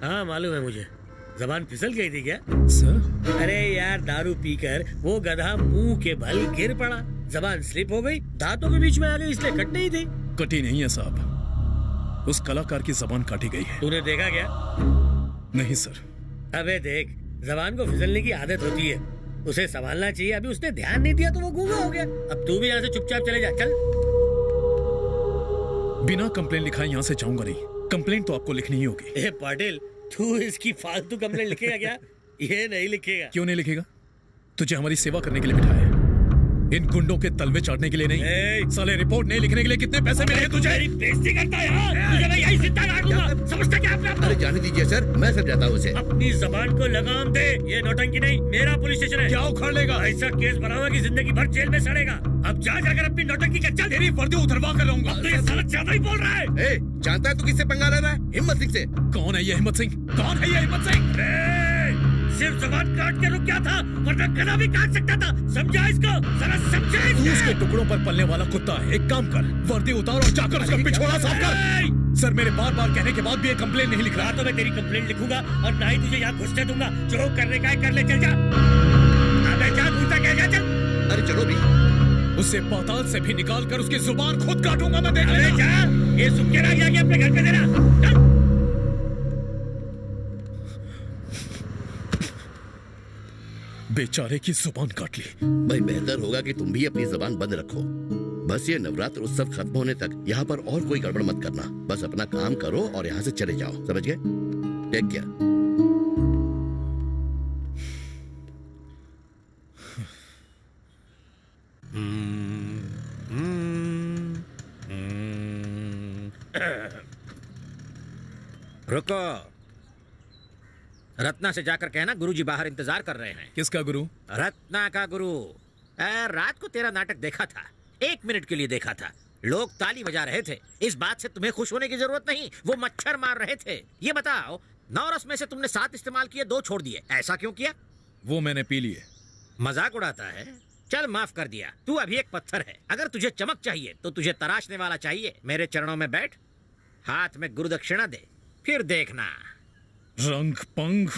हाँ मालूम है मुझे। जबान फिसल गई थी क्या? सर, अरे यार, दारू पीकर वो गधा मुंह के बल गिर पड़ा, जबान स्लिप हो गई, दांतों के बीच में आ गई, इसलिए कट नहीं थी। कटी नहीं है साहब, उस कलाकार की जबान काटी गई है। तूने देखा क्या? नहीं सर। अबे देख, जबान को फिसलने की आदत होती है, उसे संभालना चाहिए। अभी उसने ध्यान नहीं दिया तो वो गूंगा हो गया। अब तू भी यहाँ से चुपचाप चले जा, चल। बिना कंप्लेन लिखाए यहाँ से जाऊंगा नहीं। कंप्लेन तो आपको लिखनी ही होगी। ए पाटिल, तू इसकी फालतू कंप्लेंट लिखेगा क्या? ये नहीं लिखेगा। क्यों नहीं लिखेगा? तुझे हमारी सेवा करने के लिए बिठाया है, इन गुंडों के तलवे चाटने के लिए नहीं। साले, रिपोर्ट नहीं लिखने के लिए कितने पैसे मिले तुझे? बेइज्जती करता है हाँ? तुझे मैं यही जिंदा काट दूंगा, समझता क्या अपने आप को? अरे जाने दीजिए सर, मैं समझाता हूँ उसे। अपनी जबान को लगाम दे, ये नौटंकी नहीं, मेरा पुलिस स्टेशन है। क्या उखाड़ लेगा? ऐसा केस बनाऊंगा कि जिंदगी भर जेल में सड़ेगा। अब जा जाकर अपनी नौटंकी कर, चल। तेरी वर्दी उतरवा कर लाऊंगा। अब तो ये साला ज्यादा ही बोल रहा है। ए, जानता है तू किससे पंगा ले रहा है? हिम्मत सिंह से। कौन है ये हिम्मत सिंह? कौन है ये हिम्मत सिंह? सिर्फ जबान काट के रुक गया था, वरना गला भी काट सकता था। समझा इसको? जरा समझा तू इसको। उसके टुकड़ों पर पलने वाला कुत्ता है। एक काम कर, वर्दी उतार और जाकर उसका पिछवाड़ा साफ कर। सर, मेरे बार बार कहने के बाद भी ये कंप्लेन नहीं लिख रहा। तो मैं तेरी कंप्लेंट लिखूंगा और ना ही तुझे यहाँ घुसने दूंगा। जो करने का है कर ले, चल जा। अबे जा, घूमता क्या, जा चल। अरे चलो भी। उससे पाताल से भी निकाल कर उसकी जुबान खुद काटूंगा मैं, देख अरे लेना। जा, ये सुख के रह गया कि अपने घर पे देना। चल। बेचारे की जुबान काट ली। भाई, बेहतर होगा कि तुम भी अपनी जबान बंद रखो। बस ये नवरात्र उत्सव खत्म होने तक यहाँ पर और कोई गड़बड़ मत करना। बस अपना काम करो और यहाँ से चले जाओ, समझ गए? Take care. रुको, रत्ना से जाकर कहना गुरुजी बाहर इंतजार कर रहे हैं। किसका गुरु? रत्ना का गुरु। रात को तेरा नाटक देखा था, 1 मिनट के लिए देखा था। लोग ताली बजा रहे थे, इस बात से तुम्हें खुश होने की जरूरत नहीं। वो मच्छर मार रहे थे। ये बताओ, 9 रस में से तुमने 7 इस्तेमाल किए, 2 छोड़ दिए, ऐसा क्यों किया? वो मैंने पी लिए। मजाक उड़ाता है? चल माफ कर दिया, तू अभी एक पत्थर है। अगर तुझे चमक चाहिए तो तुझे तराशने वाला चाहिए। मेरे चरणों में बैठ, हाथ में गुरुदक्षिणा दे, फिर देखना। रंग पंग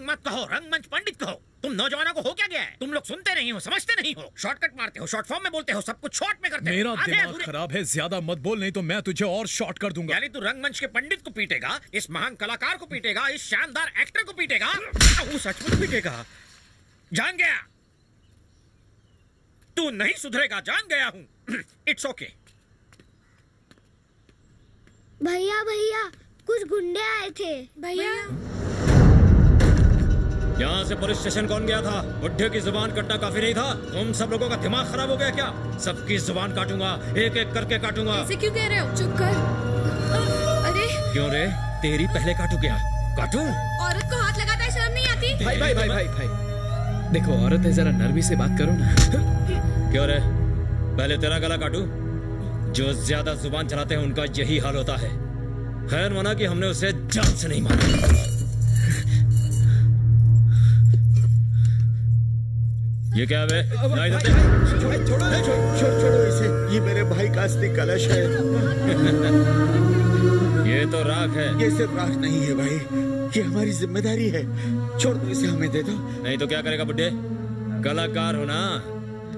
मत कहो, रंगमंच पंडित कहो। तुम नौजवानों को हो क्या गया है? तुम लोग सुनते नहीं हो, समझते नहीं हो, शॉर्टकट मारते हो, शॉर्ट फॉर्म में बोलते हो, सब कुछ शॉर्ट में करते हो। मेरा आधे दिमाग अधूरे- खराब है, ज्यादा मत बोल, नहीं तो मैं तुझे और शॉर्ट कर दूंगा। यानी तू रंगमंच के पंडित को पीटेगा, इस महान कलाकार को पीटेगा, इस शानदार एक्टर को पीटेगा? वो सचमुच पीटेगा? जान गया, तू नहीं सुधरेगा, जान गया हूं। It's okay. भैया भैया, कुछ गुंडे आए थे। भैया यहाँ से पुलिस स्टेशन कौन गया था? बुड्ढे की जुबान काटना काफी नहीं था? तुम सब लोगों का दिमाग खराब हो गया क्या? सबकी जुबान काटूंगा, एक एक करके काटूंगा। ऐसे क्यों कह रहे हो? चुप कर। अरे क्यों रे, तेरी पहले काटू क्या? काटू? औरत को हाथ लगाता है, शर्म नहीं आती? भाई भाई भाई भाई भाई, देखो औरत है, जरा नरमी से बात करो ना। क्यों रे, पहले तेरा गला काटू? जो ज्यादा जुबान चलाते हैं उनका यही हाल होता है। खैर माना कि हमने उसे जान से नहीं मारा। ये क्या है? छोड़ो इसे, ये मेरे भाई का अस्थि कलश है। ये तो राख है। ये सिर्फ राख नहीं है भाई, ये हमारी जिम्मेदारी है। छोड़ दो इसे, हमें दे दो। नहीं तो क्या करेगा बुड्ढे? कलाकार हो ना,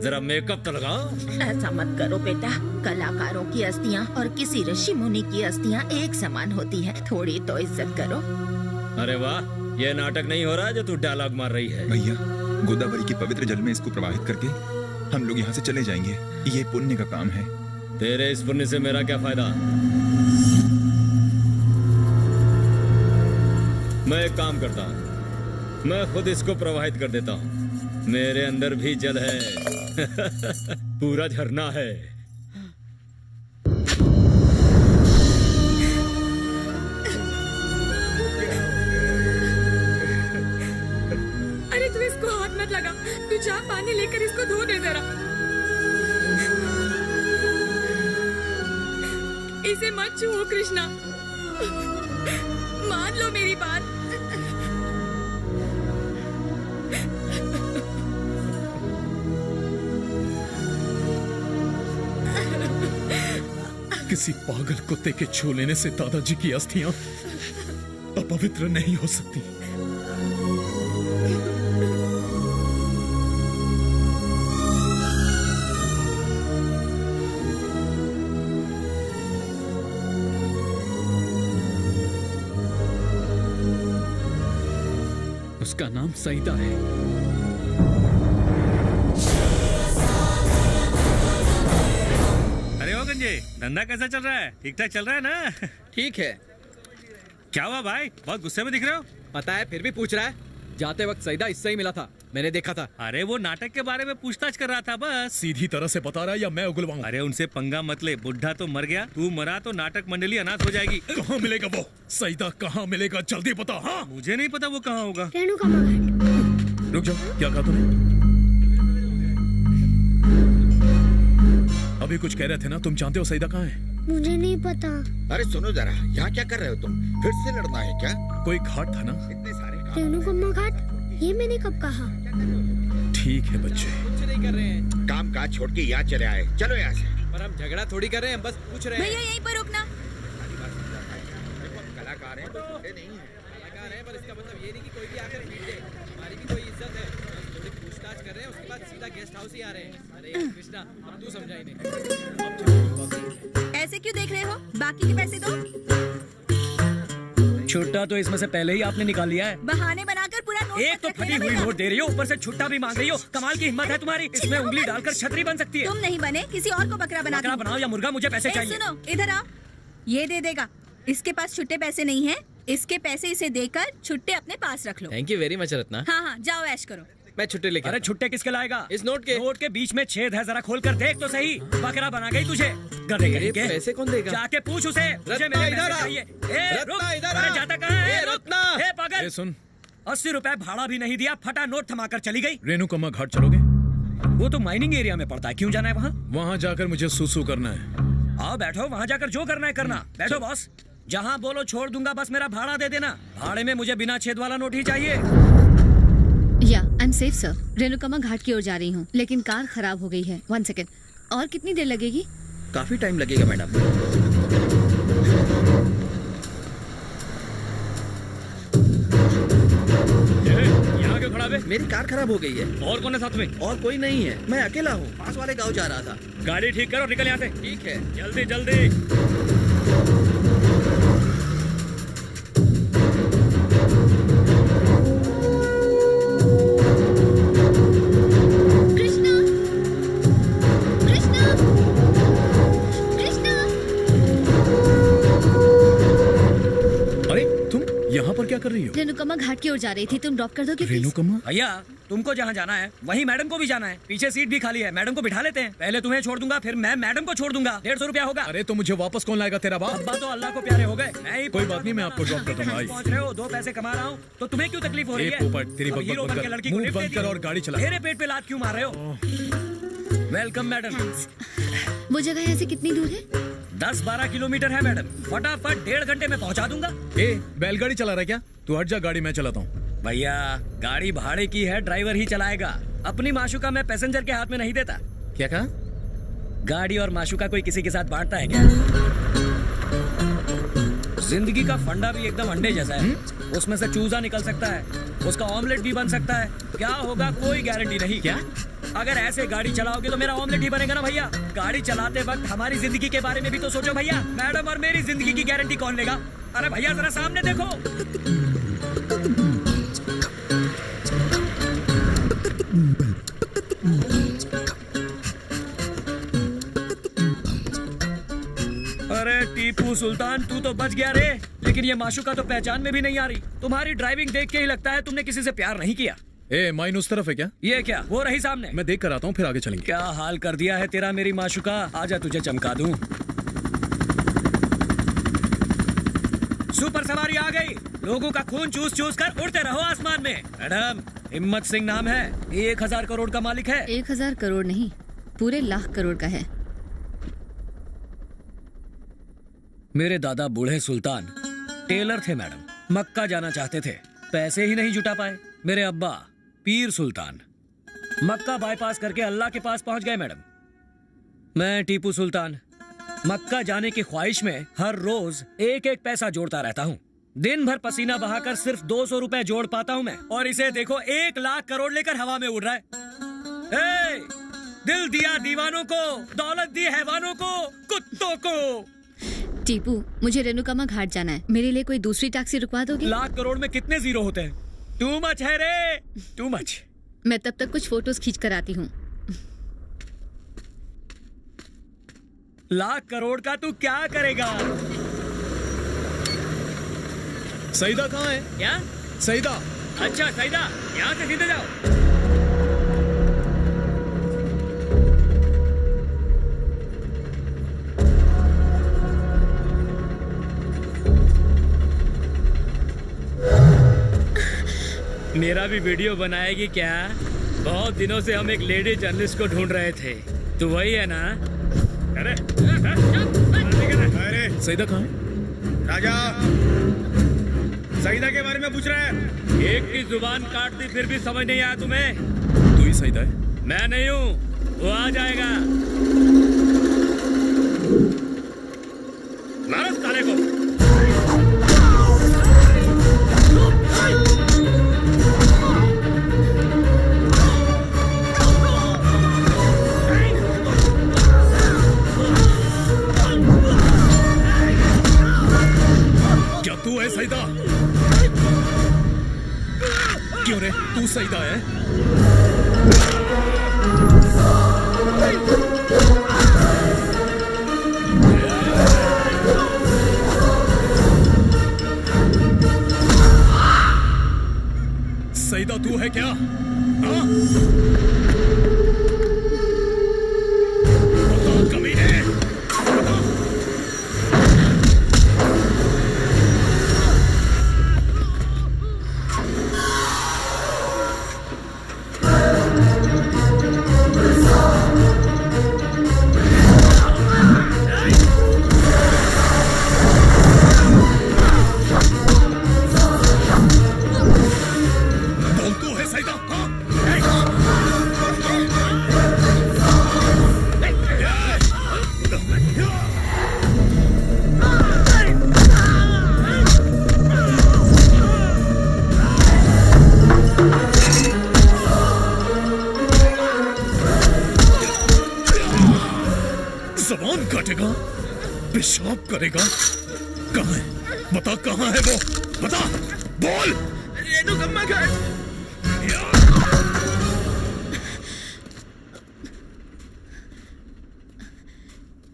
जरा मेकअप तो लगाओ। ऐसा मत करो बेटा, कलाकारों की अस्थियां और किसी ऋषि मुनि की अस्थियां एक समान होती हैं। थोड़ी तो इज्जत करो। अरे वाह, ये नाटक नहीं हो रहा जो तू डायलॉग मार रही है। भैया, गोदावरी के पवित्र जल में इसको प्रवाहित करके हम लोग यहाँ से चले जाएंगे। ये पुण्य का काम है। तेरे इस पुण्य से मेरा क्या फायदा? मैं एक काम करता हूँ, मैं खुद इसको प्रवाहित कर देता हूँ। मेरे अंदर भी जल है। पूरा झरना है। मत छुओ कृष्णा, मान लो मेरी बात। किसी पागल कुत्ते के छू लेने से दादाजी की अस्थियां अपवित्र नहीं हो सकती। उसका नाम सईदा है। अरे ओ गंजे, धंधा कैसा चल रहा है? ठीक ठाक चल रहा है ना? ठीक है। क्या हुआ भाई, बहुत गुस्से में दिख रहे हो? पता है फिर भी पूछ रहा है। जाते वक्त सईदा इससे ही मिला था, मैंने देखा था। अरे वो नाटक के बारे में पूछताछ कर रहा था बस। सीधी तरह से बता रहा है या मैं उगलवाऊं? अरे उनसे पंगा मत ले, बुढ़ा तो मर गया, तू मरा तो नाटक मंडली अनाथ हो जाएगी। कहाँ मिलेगा वो सईदा, कहाँ मिलेगा जल्दी बता। हाँ मुझे नहीं पता वो कहाँ होगा। रुक जाओ, क्या कहा तूने? अभी कुछ कह रहे थे ना, तुम जानते हो सईदा कहाँ है? मुझे नहीं पता। अरे सुनो जरा, यहाँ क्या कर रहे हो तुम? फिर से लड़ना है क्या? कोई घाट था ना? इतने सारे रेणुकम्मा घाट, ये मैंने कब कहा? ठीक है बच्चे, कुछ नहीं कर रहे हैं। काम काज छोड़ के यहाँ चले आए, चलो यहाँ से। पर हम झगड़ा थोड़ी कर रहे हैं, बस पूछ रहे हैं। भैया यहीं पर रुकना। कलाकार हैं, कोई बूढ़े नहीं है। कलाकार है, पर इसका मतलब ये नहीं कि कोई भी आकर पीट दे। हमारी भी कोई इज्जत है। थोड़ी पूछताछ कर रहे हैं, उसके बाद सीधा गेस्ट हाउस ही आ रहे हैं। अरे कृष्णा, अब तू समझा इन्हें। ऐसे क्यों देख रहे हो? बाकी के पैसे दो। छुट्टा तो इसमें से पहले ही आपने निकाल लिया है। बहाने बनाकर पूरा नोट एक तो फटी हुई नोट दे रही हो, ऊपर से छुट्टा भी मांग रही हो। कमाल की हिम्मत है तुम्हारी। इसमें उंगली डालकर छतरी बन सकती है। तुम नहीं बने, किसी और को बकरा बना। बकरा बनाओ या मुर्गा, मुझे पैसे चाहिए। सुनो, इधर आओ। ये दे देगा। इसके पास छुट्टे पैसे नहीं है, इसके पैसे इसे देकर छुट्टे अपने पास रख लो। Thank you very much Ratna. हाँ हाँ, जाओ ऐश करो। मैं छुट्टे लेके। अरे छुट्टे किसके लाएगा? इस नोट के। नोट के बीच में छेद है, जरा खोल कर देख तो सही। बकरा बना गई तुझे। गधे कहीं के। पैसे कौन देगा? जाके पूछ उसे। मुझे मेरे इधर पैसे आ। चाहिए। ए, रुक। रत्ना, इधर आ। अरे जाता कहाँ है? रत्ना। ए, पागल। ए, सुन, 80 रुपए भाड़ा भी नहीं दिया, फटा नोट थमाकर चली गई। रेणुकम्मा घाट चलोगे? वो तो माइनिंग एरिया में पड़ता है, क्यों जाना है वहाँ? वहाँ जाकर मुझे सुसु करना है। आओ बैठो, वहाँ जाकर जो करना है करना। बैठो बॉस। जहाँ बोलो छोड़ दूंगा, बस मेरा भाड़ा दे देना। भाड़े में मुझे बिना छेद वाला नोट ही चाहिए। या आई एम सेफ सर। रेणुकम्मा घाट की ओर जा रही हूँ, लेकिन कार खराब हो गई है। 1 सेकेंड। और कितनी देर लगेगी? काफी टाइम लगेगा मैडम। यहाँ क्यों खड़ा बे? मेरी कार खराब हो गई है। और कौन है साथ में? और कोई नहीं है, मैं अकेला हूँ। पास वाले गांव जा रहा था। गाड़ी ठीक करो, निकल यहाँ से। ठीक है। जल्दी जल्दी। कृष्णा, कृष्णा, कृष्णा। अरे तुम यहाँ पर क्या कर रही हो? रेणुकम्मा घाट की ओर जा रही थी, तुम ड्रॉप कर दोगे प्लीज? रेणुकम्मा? भैया तुमको जहाँ जाना है वहीं मैडम को भी जाना है। पीछे सीट भी खाली है, मैडम को बिठा लेते हैं। पहले तुम्हें छोड़ दूंगा, फिर मैं मैडम को छोड़ दूंगा। 150 रुपया होगा। अरे तो मुझे वापस कौन लाएगा? तेरा बाप? अब्बा तो अल्लाह को प्यारे हो गए। कोई बात नहीं, मैं आपको ड्रॉप कर दूंगा। पहुंच रहे हो, 2 पैसे कमा रहा हूँ, तो तुम्हें क्यों तकलीफ हो रही है? पोपट, तेरी अब बकबक हीरो बंद बन कर। के लड़की को मुंह लिफ्ट बंद दे कर दी। और गाड़ी चला। मेरे पेट पे लात क्यों मार रहे हो? Welcome madam. वो जगह यहाँ से कितनी दूर है? 10-12 किलोमीटर है मैडम। फटाफट 1.5 घंटे में पहुँचा दूंगा। ए, बैलगाड़ी चला रहा है क्या? तू हट जा, गाड़ी मैं चलाता हूँ। भैया गाड़ी भाड़े की है, ड्राइवर ही चलाएगा। अपनी माशुका मैं पैसेंजर के हाथ में नहीं देता। क्या कहा? गाड़ी और माशुका कोई किसी के साथ बांटता है क्या? जिंदगी का फंडा भी एकदम अंडे जैसा है। उसमें से चूजा निकल सकता है, उसका ऑमलेट भी बन सकता है। क्या होगा कोई गारंटी नहीं। क्या अगर ऐसे गाड़ी चलाओगे तो मेरा ऑमलेट ही बनेगा ना भैया। गाड़ी चलाते वक्त हमारी जिंदगी के बारे में भी तो सोचो भैया। मैडम और मेरी जिंदगी की गारंटी कौन लेगा? अरे भैया जरा सामने देखो। अरे टीपू सुल्तान, तू तो बच गया रे। लेकिन ये माशुका तो पहचान में भी नहीं आ रही। तुम्हारी ड्राइविंग देख के ही लगता है तुमने किसी से प्यार नहीं किया। ए, माइन उस तरफ है क्या? ये क्या, वो रही सामने। मैं देख कर आता हूँ, फिर आगे चलेंगे। क्या हाल कर दिया है तेरा मेरी माशुका। आजा तुझे चमका दूं। सुपर सवारी आ गई। लोगों का खून चूस चूस कर उड़ते रहो आसमान में। मैडम, हिम्मत सिंह नाम है, 1000 करोड़ का मालिक है। 1000 करोड़ नहीं, पूरे लाख करोड़ का है। मेरे दादा बूढ़े सुल्तान टेलर थे मैडम, मक्का जाना चाहते थे, पैसे ही नहीं जुटा पाए। मेरे अब्बा पीर सुल्तान मक्का बाईपास करके अल्लाह के पास पहुंच गए मैडम। मैं टीपू सुल्तान मक्का जाने की ख्वाहिश में हर रोज एक एक पैसा जोड़ता रहता हूँ। दिन भर पसीना बहाकर सिर्फ 200 रुपए जोड़ पाता हूँ मैं, और इसे देखो 1 लाख करोड़ लेकर हवा में उड़ रहा है। दिल दिया दीवानों को, दौलत दी हैवानों को, कुत्तों को। टीपू, मुझे रेणुकामा घाट जाना है, मेरे लिए कोई दूसरी टैक्सी रुकवा दोगे? 1 लाख करोड़ में कितने जीरो होते हैं? टू मच है रे, टू मच। मैं तब तक कुछ फोटोज खींच कर आती हूँ। 1 लाख करोड़ का तू क्या करेगा? सईदा कहाँ है? क्या? सईदा। अच्छा सईदा, यहाँ से सीधे जाओ। मेरा भी वीडियो बनाएगी क्या? बहुत दिनों से हम एक लेडी जर्नलिस्ट को ढूंढ रहे थे। तू वही है ना? अरे सईदा कहाँ है? राजा सईदा के बारे में पूछ रहा है। एक की जुबान काट दी फिर भी समझ नहीं आया तुम्हें? तू ही सईदा है? मैं नहीं हूँ, वो आ जाएगा। मारो साले को। क्या तू है सईदा? क्यों रे, तू सईदा है? सईदा तू है क्या? हाँ? कमीने! जबान काटेगा, पेशाब करेगा। कहाँ है? बता कहाँ है वो? बता, बोल। रेणुकामा घाट।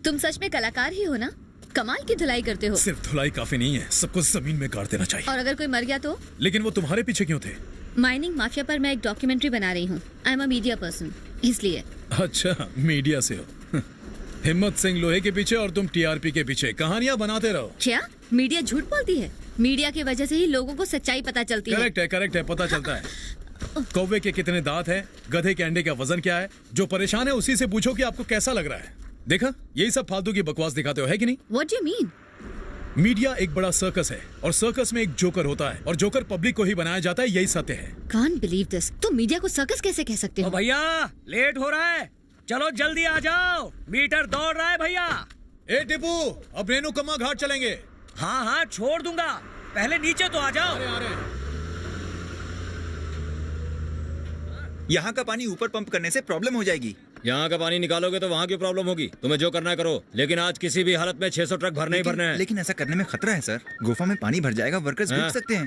तुम सच में कलाकार ही हो ना? कमाल की धुलाई करते हो। सिर्फ धुलाई काफी नहीं है, सबको जमीन में गाड़ देना चाहिए। और अगर कोई मर गया तो? लेकिन वो तुम्हारे पीछे क्यों थे? माइनिंग माफिया पर मैं एक डॉक्यूमेंट्री बना रही हूँ। I am a media person, इसलिए। अच्छा, मीडिया से हो। हिम्मत सिंह लोहे के पीछे और तुम टीआरपी के पीछे कहानियां बनाते रहो। क्या मीडिया झूठ बोलती है? मीडिया की वजह से ही लोगों को सच्चाई पता चलती है। करेक्ट है, पता चलता है। कौवे के कितने दांत हैं, गधे के अंडे का वजन क्या है। जो परेशान है उसी से पूछो कि आपको कैसा लग रहा है। देखा, यही सब फालतू की बकवास दिखाते हो, है कि नहीं? What do you mean? Media एक बड़ा सर्कस है और सर्कस में एक जोकर होता है और जोकर पब्लिक को ही बनाया जाता है, यही सत्य है। Can't believe this. तुम मीडिया को सर्कस कैसे कह सकते हो? भैया लेट हो रहा है, चलो जल्दी आ जाओ, मीटर दौड़ रहा है भैया। ए टिपू, अब रेणुकामा घाट चलेंगे। हाँ छोड़ दूंगा, पहले नीचे तो आ जाओ। यहाँ का पानी ऊपर पंप करने से प्रॉब्लम हो जाएगी। यहाँ का पानी निकालोगे तो वहाँ की प्रॉब्लम होगी। तुम्हें जो करना है करो, लेकिन आज किसी भी हालत में 600 ट्रक भरने ही भरने हैं। लेकिन ऐसा करने में खतरा है सर, गुफा में पानी भर जाएगा, वर्कर्स डूब सकते हैं।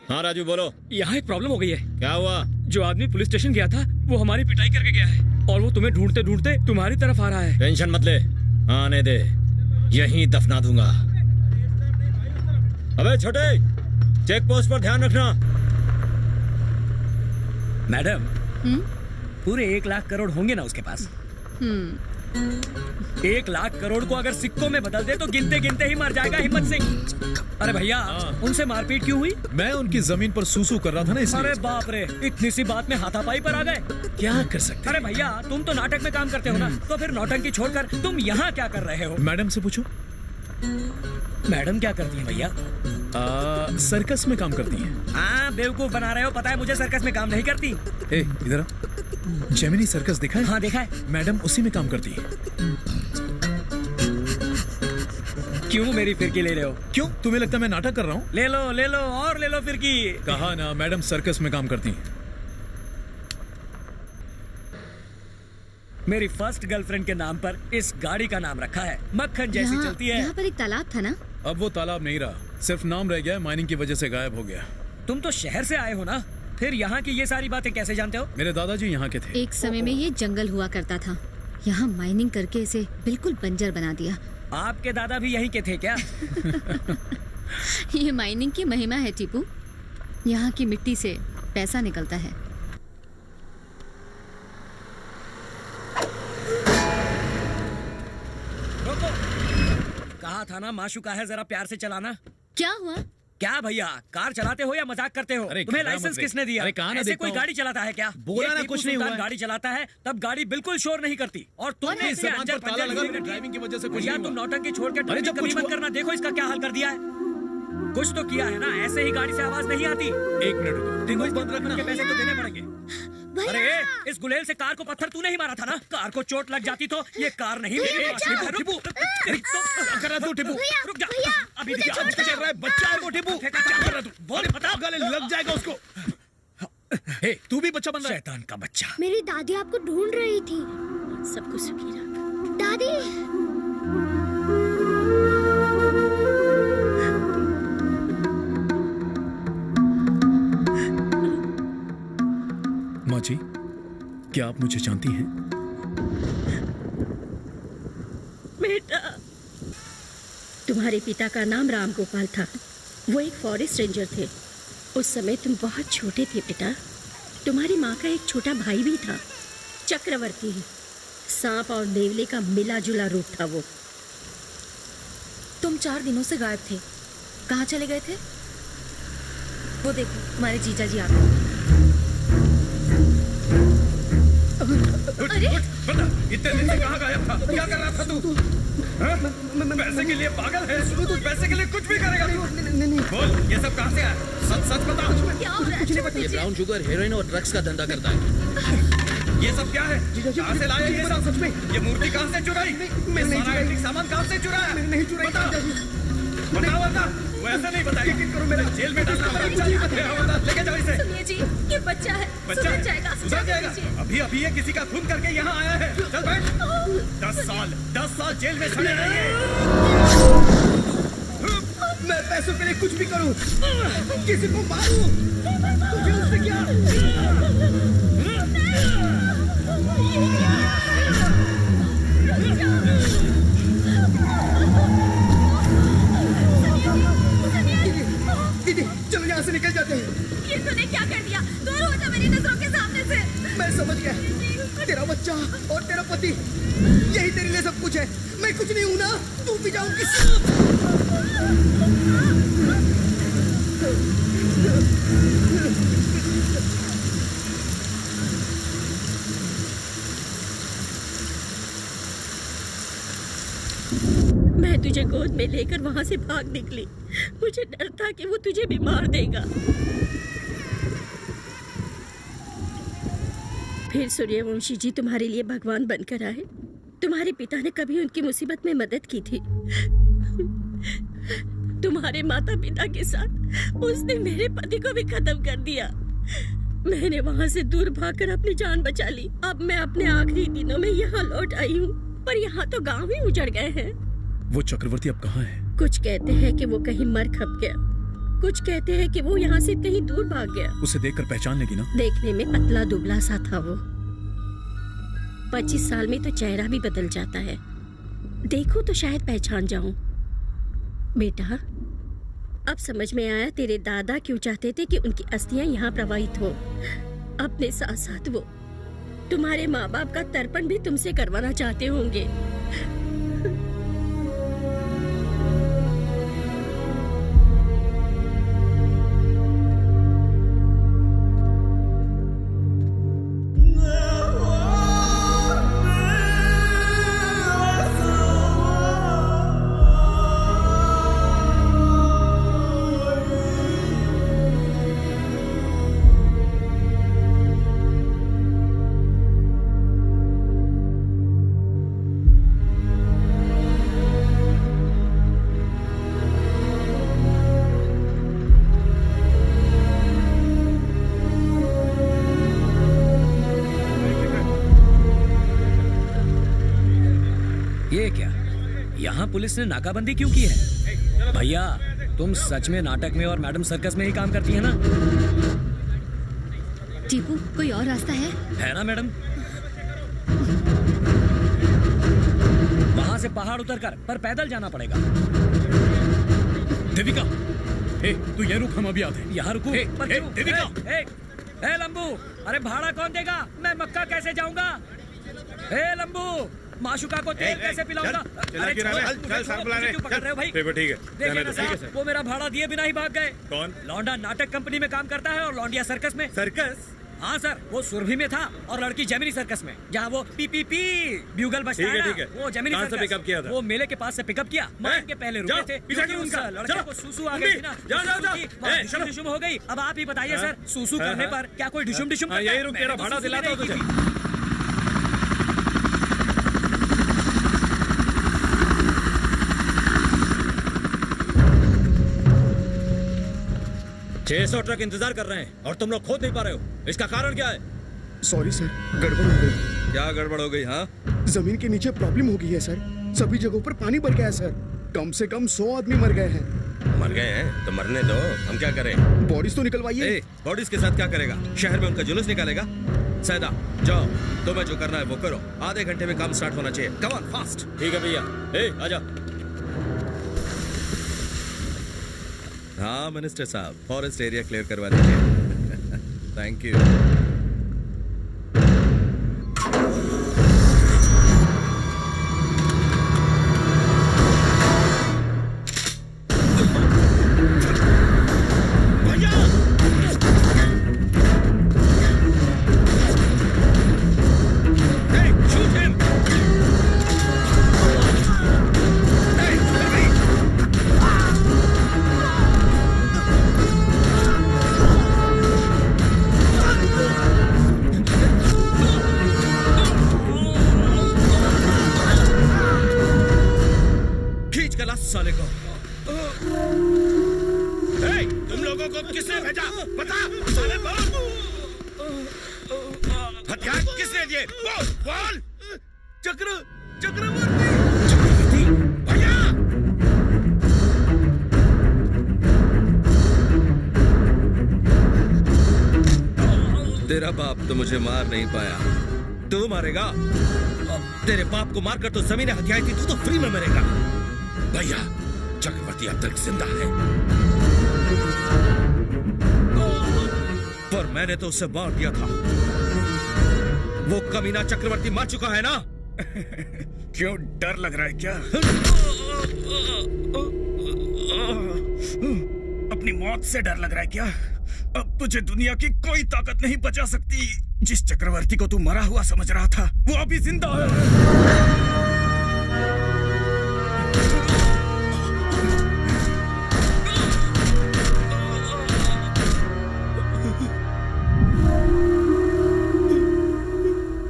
हाँ राजू बोलो। यहाँ एक प्रॉब्लम हो गई है। क्या हुआ? जो आदमी पुलिस स्टेशन गया था वो हमारी पिटाई करके गया है और वो तुम्हें ढूंढते ढूंढते तुम्हारी तरफ आ रहा है। टेंशन मत ले, आने दे, यहीं दफना दूंगा। अबे छोटे, चेक पोस्ट पर ध्यान रखना। मैडम, पूरे 1 लाख करोड़ होंगे ना उसके पास? 1 लाख करोड़ को अगर सिक्कों में बदल दे तो गिनते गिनते ही मर जाएगा हिम्मत सिंह। अरे भैया, उनसे मारपीट क्यों हुई? मैं उनकी जमीन पर सूसू कर रहा था ना, इसलिए। अरे बाप रे, इतनी सी बात में हाथापाई पर आ गए। क्या कर सकते? अरे भैया, तुम तो नाटक में काम करते हो ना, तो फिर नौटंकी छोड़कर तुम यहाँ क्या कर रहे हो? मैडम से पूछो। मैडम क्या करती है भैया? सर्कस में काम करती हैं। हाँ बेवकूफ बना रहे हो, पता है मुझे सर्कस में काम नहीं करती। ए, इधर आ। जेमिनी सर्कस देखा है? हाँ देखा है। मैडम उसी में काम करती है। क्यों मेरी फिरकी ले रहे हो? क्यों, तुम्हें लगता है मैं नाटक कर रहा हूँ? ले लो और ले लो फिरकी। कहा ना, मैडम सर्कस में काम करती हैं। मेरी फर्स्ट गर्लफ्रेंड के नाम पर इस गाड़ी का नाम रखा है, मक्खन जैसी चलती है। यहाँ पर एक तालाब था ना? अब वो तालाब नहीं रहा, सिर्फ नाम रह गया, माइनिंग की वजह से गायब हो गया। तुम तो शहर से आए हो ना, फिर यहाँ की ये सारी बातें कैसे जानते हो? मेरे दादाजी यहाँ के थे। एक समय में ये जंगल हुआ करता था, यहाँ माइनिंग करके इसे बिल्कुल बंजर बना दिया। आपके दादा भी यहीं के थे क्या? ये माइनिंग की महिमा है टीपू, यहाँ की मिट्टी से पैसा निकलता है। रोको, कहा था ना माशुका है, जरा प्यार से चलाना। क्या हुआ? क्या भैया, कार चलाते हो या मजाक करते हो? तुम्हें लाइसेंस किसने दिया? ऐसे कोई गाड़ी चलाता है क्या? बोला ना कुछ नहीं हुआ। गाड़ी चलाता है तब गाड़ी बिल्कुल शोर नहीं करती, और तुमने इसे अंजर पंजर ड्राइविंग की वजह से कुछ भैया, तुम नौटंकी छोड़ के ड्राइविंग कभी मत करना। देखो इसका क्या हाल कर दिया है। कुछ तो किया है ना, ऐसे ही गाड़ी से आवाज नहीं आती। 1 मिनट रुको, डिंगोज बंद रखने के पैसे तो देने पड़ेंगे। अरे इस गुलेल से कार को पत्थर तूने ही मारा था ना? कार को चोट लग जाती तो ये कार नहीं रुक जा, अभी बच्चा है वो टिपू, क्या कर रहा तू? बोल, बता, गले लग जाएगा उसको। हे, तू भी बच्चा बन रहा है? शैतान का बच्चा। मेरी दादी आपको ढूंढ रही थी। सबको सुखी रख। दादी, माँ जी, क्या आप मुझे जानती हैं? बेटा, तुम्हारे पिता का नाम राम गोपाल था। वो एक फॉरेस्ट रेंजर थे। उस समय तुम बहुत छोटे थे बेटा। तुम्हारी माँ का एक छोटा भाई भी था, चक्रवर्ती। सांप और नेवले का मिला जुला रूप था वो। तुम 4 दिनों से गायब थे, कहाँ चले गए थे? वो देखो, हमारे जीजा जी आ गए। अरे बता, इतने दिन से कहाँ गायब था? क्या कर रहा था तू? पैसे के लिए पागल है? तू पैसे के लिए कुछ भी करेगा तू? नहीं। बोल, ये सब कहाँ से आया? सच बता। ये ब्राउन शुगर, हेरोइन और ड्रग्स का धंधा करता है। ये सब क्या है? कहाँ से लाया ये सब? सच में ये मूर्ति कहाँ से चुराई? मैं सारा एंटीक सामान कहाँ से चुराया? नहीं चुराई। बता, वो ऐसा नहीं बताएगा। जेल में डालना होगा। लेके जाओ इसे। सुनिए जी, ये बच्चा है, सुधर जाएगा। सुधर जाएगा। अभी ये किसी का खून करके यहाँ आया है। चल बैठ। 10 साल जेल में सड़े रहेंगे। मैं पैसों के लिए कुछ भी करूं, किसी को मारूं, तुझे उससे क्या? दीदी, चलो यहाँ से निकल जाते हैं। ये तूने क्या कर दिया? दूर हो जा मेरी नजरों के सामने से। मैं समझ गया, तेरा बच्चा और तेरा पति, यही तेरे लिए सब कुछ है। मैं कुछ नहीं हूं ना, तू भी जाऊंगी। मैं तुझे गोद में लेकर वहाँ से भाग निकली। मुझे डर था कि वो तुझे भी मार देगा। फिर सूर्यवंशी जी तुम्हारे लिए भगवान बनकर आए। तुम्हारे पिता ने कभी उनकी मुसीबत में मदद की थी। तुम्हारे माता पिता के साथ उसने मेरे पति को भी खत्म कर दिया। मैंने वहाँ से दूर भागकर अपनी जान बचा ली। अब मैं अपने आखिरी दिनों में यहाँ लौट आई हूँ, पर यहाँ तो गांव ही उजड़ गए हैं। वो चक्रवर्ती अब कहाँ है? कुछ कहते हैं कि वो कहीं मर खप गया, कुछ कहते हैं कि वो यहाँ से कहीं दूर भाग गया। उसे देखकर पहचान लेगी ना? देखने में पतला दुबला सा था वो। 25 साल में तो चेहरा भी बदल जाता है। देखो तो शायद पहचान जाऊं। बेटा, अब समझ में आया तेरे दादा क्यों चाहते थे कि उनकी अस्थियां यहाँ प्रवाहित हो। अपने साथ साथ वो तुम्हारे माँ बाप का तर्पण भी तुमसे करवाना चाहते होंगे। पुलिस ने नाकाबंदी क्यों की है? भैया तुम सच में नाटक में और मैडम सर्कस में ही काम करती है ना? टीपू, कोई और रास्ता है ना मैडम? वहां से पहाड़ उतरकर पर पैदल जाना पड़ेगा। देविका, तू ये रुक, हम अभी आते हैं। यहाँ रुकू? देविका, लंबू, अरे भाड़ा कौन देगा? मैं मक्का कैसे जाऊंगा? लंबू, माशुका को तेल कैसे पिलाऊंगा? अरे क्यों पकड़ रहे हो भाई? ठीक है, देखिए ना साहब, वो मेरा भाड़ा दिए बिना ही भाग गए। कौन? लौंडा नाटक कंपनी में काम करता है और लौंडिया सर्कस में। सर्कस? हाँ सर, वो सुरभि में था और लड़की जेमिनी सर्कस में, जहाँ वो पी पी पी ब्यूगल बजता है ना, वो जेमिनी सर्कस। पिकअप किया था? वो मेले के पास से पिकअप किया। माइन के पहले रुके थे क्योंकि उस लड़के को सूसू आ गई थी ना। डिशुम डिशुम हो गई। अब आप ही बताइए सर, सूसू करने पर क्या कोई डिशुम डिशुम करता है? यही रुक, तेरा भाड़ा दिलाता हूं तुझे। 600 ट्रक इंतजार कर रहे हैं और तुम लोग खोद नहीं पा रहे हो। इसका कारण क्या है? सॉरी सर, गड़बड़ हो गई। क्या गड़बड़ हो गई? हाँ, जमीन के नीचे प्रॉब्लम हो गई है सर। सभी जगहों पर पानी भर गया है सर। कम से कम 100 आदमी मर गए हैं। मर गए हैं तो मरने दो, हम क्या करें? बॉडीज तो निकलवाइए। बॉडीज के साथ क्या करेगा? शहर में उनका जुलूस निकालेगा? सैदा, जाओ, तुम्हें जो करना है वो करो। आधे घंटे में काम स्टार्ट होना चाहिए। Come on, fast. ठीक है भैया, आजा। हाँ मिनिस्टर साहब, फॉरेस्ट एरिया क्लियर करवा दीजिए। Thank you. साले को। तुम लोगों को किसने भेजा? बता साले, हथियार किसने दिए? बोल। चक्रवर्ती भैया। तेरा बाप तो मुझे मार नहीं पाया, तू मारेगा? तेरे बाप को मारकर तो जमीनें हथियाई थी, तू तो फ्री में मरेगा। भैया, चक्रवर्ती अब तक जिंदा है। पर मैंने तो उसे मार दिया था। वो कमीना चक्रवर्ती मर चुका है ना? क्यों, डर लग रहा है क्या? अपनी मौत से डर लग रहा है क्या? अब तुझे दुनिया की कोई ताकत नहीं बचा सकती। जिस चक्रवर्ती को तू मरा हुआ समझ रहा था, वो अभी जिंदा है।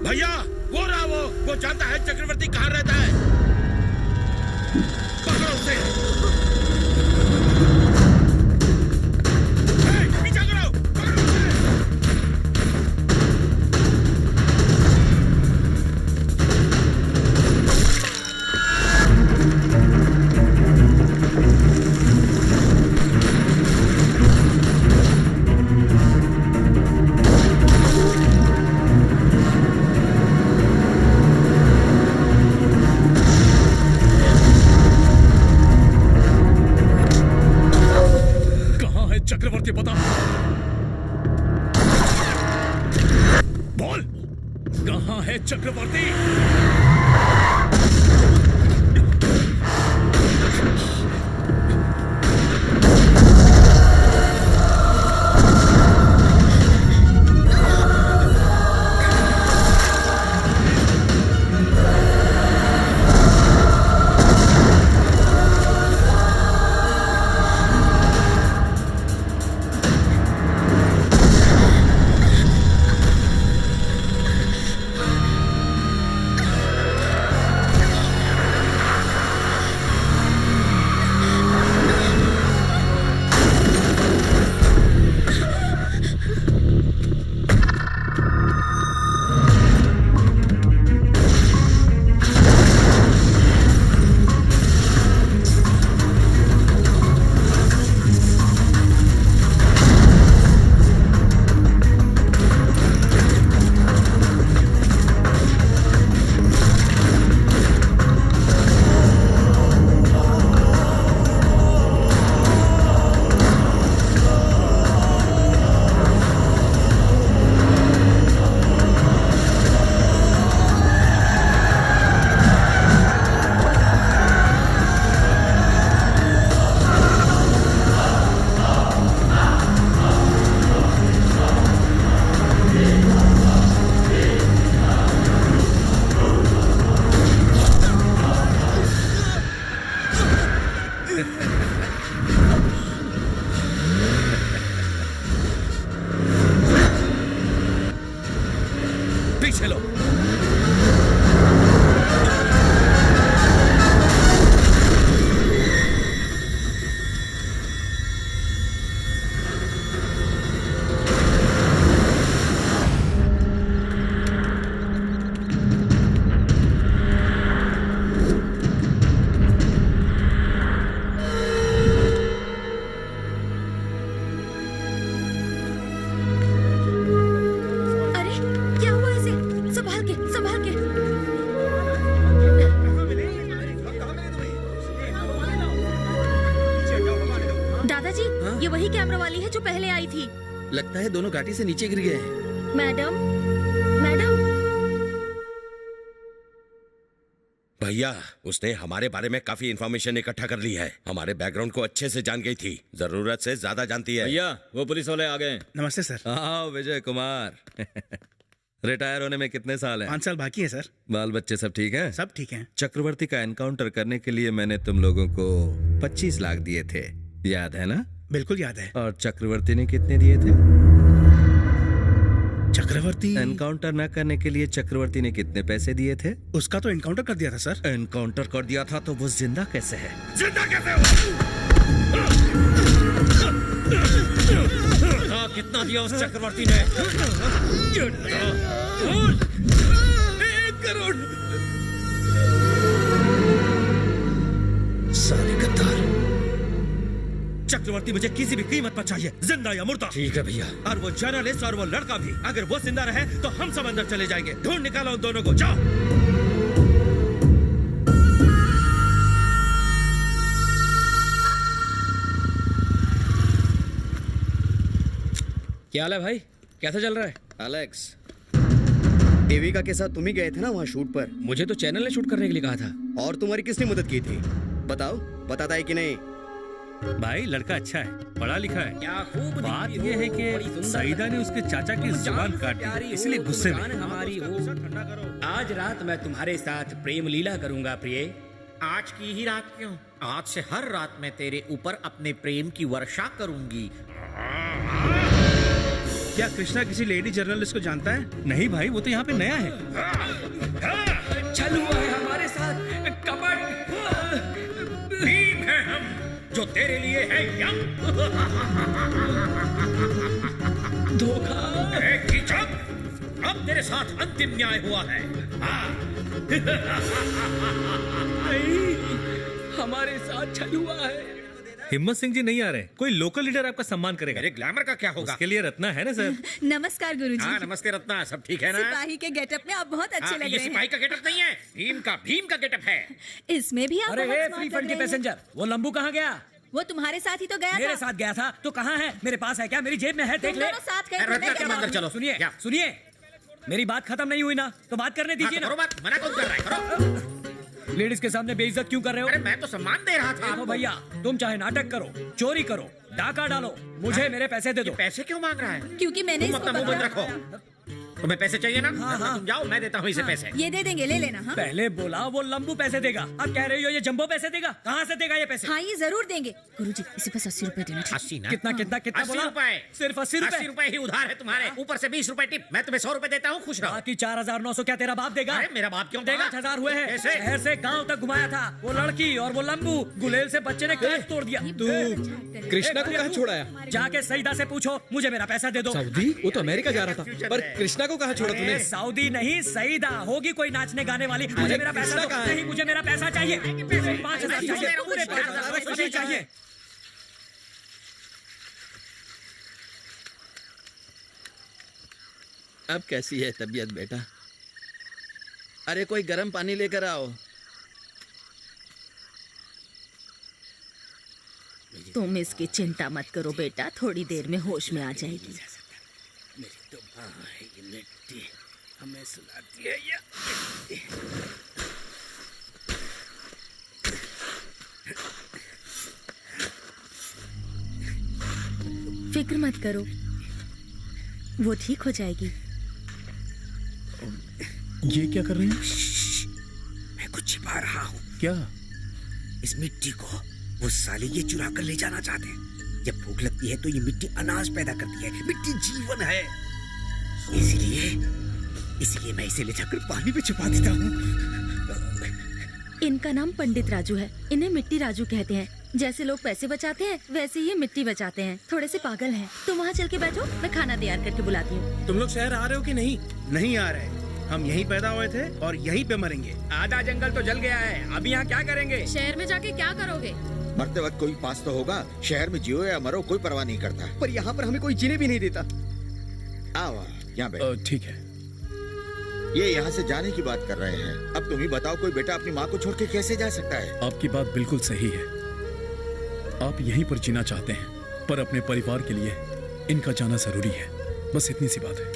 भैया, वो रहा, वो जानता है चक्रवर्ती कहाँ रहता है। पकड़ो उसे। पीछा करो, पकड़ो उसे। चक्रवर्ती बता, बोल, कहाँ है चक्रवर्ती? दादाजी, ये वही कैमरा वाली है जो पहले आई थी। लगता है दोनों घाटी से नीचे गिर गए हैं। Madam, madam. भैया, उसने हमारे बारे में काफी इंफॉर्मेशन इकट्ठा कर ली है। हमारे बैकग्राउंड को अच्छे से जान गई थी। जरूरत से ज्यादा जानती है। भैया, वो पुलिस वाले आ गए। नमस्ते सर। हाँ, विजय कुमार। रिटायर होने में कितने साल हैं? 5 साल बाकी है सर। बाल बच्चे सब ठीक हैं? सब ठीक हैं। चक्रवर्ती का एनकाउंटर करने के लिए मैंने तुम लोगों को 25 लाख दिए थे, याद है ना? बिल्कुल याद है। और चक्रवर्ती ने कितने दिए थे? चक्रवर्ती एनकाउंटर न करने के लिए चक्रवर्ती ने कितने पैसे दिए थे? उसका तो एनकाउंटर कर दिया था सर। एनकाउंटर कर दिया था तो वो जिंदा कैसे है? जिंदा कैसे हुआ? कितना दिया उस चक्रवर्ती ने? 1 करोड़। साले गद्दार। चक्रवर्ती मुझे किसी भी कीमत पर चाहिए, जिंदा या मुर्दा। ठीक है भैया। और वो जर्नलिस्ट और वो लड़का भी। अगर वो जिंदा रहे तो हम सब अंदर चले जाएंगे। ढूंढ निकालो उन दोनों को, जाओ। क्या हाल है भाई? कैसा चल रहा है? एलेक्स, देविका के साथ तुम ही गए थे ना वहाँ शूट पर? मुझे तो चैनल ने शूट करने के लिए कहा था। और तुम्हारी किसने मदद की थी? बताओ, बताता है कि नहीं? भाई लड़का अच्छा है, पढ़ा लिखा है। क्या खूब बात यह है कि सईदा ने उसके चाचा की जुबान काट दी, इसलिए गुस्से में। हमारी आज रात मैं तुम्हारे साथ प्रेम लीला करूंगा प्रिय। आज की ही रात क्यों? आज से हर रात मैं तेरे ऊपर अपने प्रेम की वर्षा करूंगी। क्या कृष्णा किसी लेडी जर्नलिस्ट को जानता है? नहीं भाई, वो तो यहाँ पे नया है। चल हुआ है हमारे साथ कपट। भीम है हम, जो तेरे लिए है यम। धोखा। अब तेरे साथ अंतिम न्याय हुआ है। नहीं, हमारे साथ छल हुआ है। हिम्मत सिंह जी नहीं आ रहे। कोई लोकल लीडर आपका सम्मान करेगा। मेरे ग्लैमर का क्या होगा? उसके लिए रत्ना है ना सर। नमस्कार गुरुजी। हाँ, नमस्ते रत्ना, सब ठीक है ना? सिपाही के गेटअप में आप बहुत अच्छे लग ये रहे हैं। सिपाही का गेटअप नहीं है, भीम का गेटअप है। इसमें भी आप अरे बहुत हे स्मार्ट फ्री लग फंड के रहे हैं। पैसेंजर, वो लंबू कहाँ गया? वो तुम्हारे साथ ही तो गया मेरे था। साथ गया था तो कहाँ है? मेरे पास है क्या? मेरी जेब में है, देख तुम ले। दोनों साथ गए थे, रत्ना, मैं तुम क्या अंदर मालूम? चलो। सुनिए, क्या? सुनिए, मेरी बात खत्म नहीं हुई ना, तो बात करने दीजिए करो ना। बात, मना कौन कर रहा है? करो। लेडीज के सामने बेइज्जत क्यों कर रहे हो? अरे मैं तो सम्मान दे रहा था। देखो भैया, तुम चाहे नाटक करो, चोरी करो, डाका डालो, मुझे मेरे पैसे दे दो। पैसे क्यों मांग रहा है? क्योंकि मैंने तुम इसको अपना मुंह बंद बताया। रखो। तुम्हें पैसे चाहिए ना? हाँ, हाँ। तुम जाओ, मैं देता हूँ इसे पैसे। ये दे देंगे, ले लेना। हाँ पहले बोला वो लंबू पैसे देगा, अब कह रही हो ये जंबो पैसे देगा। कहाँ से देगा ये पैसे? हाँ, ये जरूर देंगे। गुरुजी, इसी पास 80 रुपए देना। 80 ना? कितना कितना कितना 80 बोला? रुपए। सिर्फ 80 रुपए। 80 रुपए ही उधार है तुम्हारे, ऊपर से 20 रुपए टिप। मैं तुम्हें 100 रुपए देता हूँ, खुश रहो। बाकी 4900 क्या तेरा बाप देगा? अरे मेरा बाप क्यों देगा? 5000 हुए हैं। कैसे? शहर से गांव तक घुमाया था, वो लड़की और वो लंबू। गुलेल से बच्चे ने काट तोड़ दिया। तू कृष्णा को कहाँ छोड़ाया? जाके सईदा से पूछो, मुझे मेरा पैसा दे दो। सऊदी? वो तो अमेरिका जा रहा था, पर कृष्णा को कहाँ छोड़ा तूने? सऊदी नहीं, सईदा होगी कोई नाचने गाने वाली। मुझे मेरा पैसा दो। कहाँ है? नहीं, मुझे मेरा पैसा चाहिए। 5000 चाहिए, पूरे 5000 चाहिए। अब कैसी है तबीयत बेटा? अरे कोई गर्म पानी लेकर आओ। तुम इसकी चिंता मत करो बेटा, थोड़ी देर में होश में आ जाएगी। मेरी तो भाई मिट्टी हमें सुलाती है या फिक्र मत करो, वो ठीक हो जाएगी। ये क्या कर रहे हैं? मैं कुछ छिपा रहा हूँ। क्या? इस मिट्टी को वो साले ये चुरा कर ले जाना चाहते हैं। जब भूख लगती है तो ये मिट्टी अनाज पैदा करती है। मिट्टी जीवन है, इसलिए मैं इसे ले जाकर पानी में छुपा देता हूँ। इनका नाम पंडित राजू है, इन्हें मिट्टी राजू कहते हैं। जैसे लोग पैसे बचाते हैं वैसे ये मिट्टी बचाते हैं। थोड़े से पागल हैं। तुम वहाँ चल के बैठो, मैं खाना तैयार करके बुलाती हूँ। तुम लोग शहर आ रहे हो कि नहीं? नहीं आ रहे, हम यहीं पैदा हुए थे और यहीं पे मरेंगे। आधा जंगल तो जल गया है, अब यहाँ क्या करेंगे? शहर में जाके क्या करोगे? मरते वक्त कोई पास तो होगा। शहर में जियो या मरो कोई परवाह नहीं करता। पर यहाँ पर हमें कोई जीने भी नहीं देता। आओ यहाँ बैठो। ठीक है। ये यहाँ से जाने की बात कर रहे हैं। अब तुम ही बताओ, कोई बेटा अपनी माँ को छोड़ के कैसे जा सकता है? आपकी बात बिल्कुल सही है। आप यहीं पर जीना चाहते हैं, पर अपने परिवार के लिए इनका जाना जरूरी है। बस इतनी सी बात है।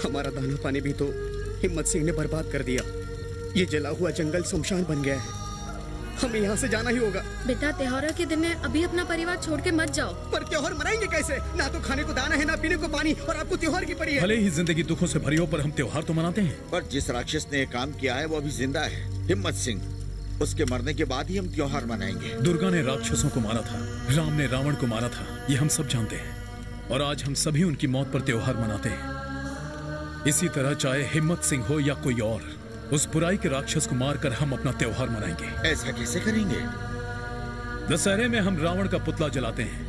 हमारा दाना पानी भी तो हिम्मत सिंह ने बर्बाद कर दिया। ये जला हुआ जंगल शमशान बन गया है। हमें यहाँ से जाना ही होगा। बेटा, त्योहारों के दिन है, अभी अपना परिवार छोड़ के मत जाओ। पर त्योहार मनाएंगे कैसे? ना तो खाने को दाना है, ना पीने को पानी, और आपको त्योहार की पड़ी है। भले ही जिंदगी दुखों से भरी हो, पर हम त्योहार तो मनाते हैं। पर जिस राक्षस ने ये काम किया है वो अभी जिंदा है, हिम्मत सिंह। उसके मरने के बाद ही हम त्योहार मनाएंगे। दुर्गा ने राक्षसों को मारा था, राम ने रावण को मारा था, ये हम सब जानते हैं। और आज हम सभी उनकी मौत पर त्योहार मनाते हैं। इसी तरह चाहे हिम्मत सिंह हो या कोई और, उस बुराई के राक्षस को मारकर हम अपना त्योहार मनाएंगे। ऐसा कैसे करेंगे? दशहरे में हम रावण का पुतला जलाते हैं,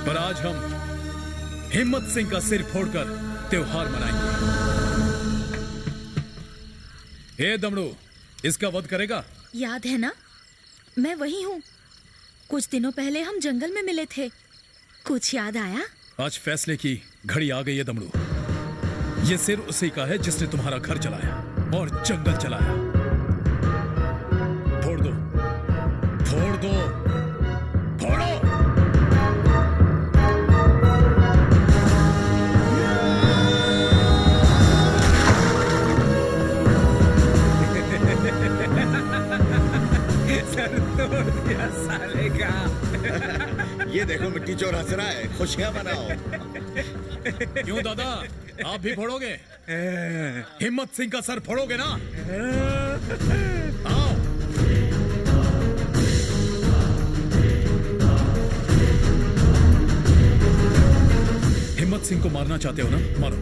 पर आज हम हिम्मत सिंह का सिर फोड़कर त्योहार मनाएंगे। ए दमड़ू, इसका वध करेगा? याद है ना, मैं वही हूँ। कुछ दिनों पहले हम जंगल में मिले थे। कुछ याद आया? आज फैसले की घड़ी आ गई है दमड़ू। ये सिर उसी का है जिसने तुम्हारा घर जलाया और जंगल जलाया। फोड़ दो, फोड़ दो, फोड़ो। सर तोड़ दिया साले का। ये देखो मिट्टी चोर हंस रहा है, खुशियां मनाओ। क्यों दादा, आप भी फोड़ोगे? हिम्मत सिंह का सर फोड़ोगे ना? आओ। हिम्मत सिंह को मारना चाहते हो ना? मारो।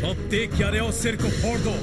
अब देख क्या रहे हो, सिर को फोड़ दो।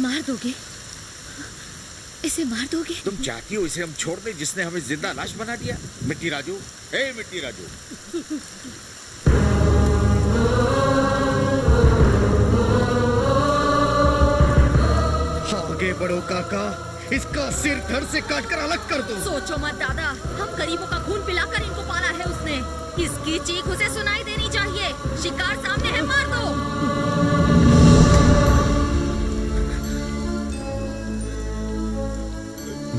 मार दोगे? इसे मार दोगे? तुम चाहती हो इसे हम छोड़ दें जिसने हमें जिंदा लाश बना दिया? मिट्टी राजू, ए मिट्टी राजू। आगे बढ़ो काका, इसका सिर धड़ से काटकर अलग कर दो। सोचो मत दादा, हम गरीबों का खून पिलाकर इनको पाला है उसने। इसकी चीख उसे सुनाई देनी चाहिए। शिकार सामने है, मार दो।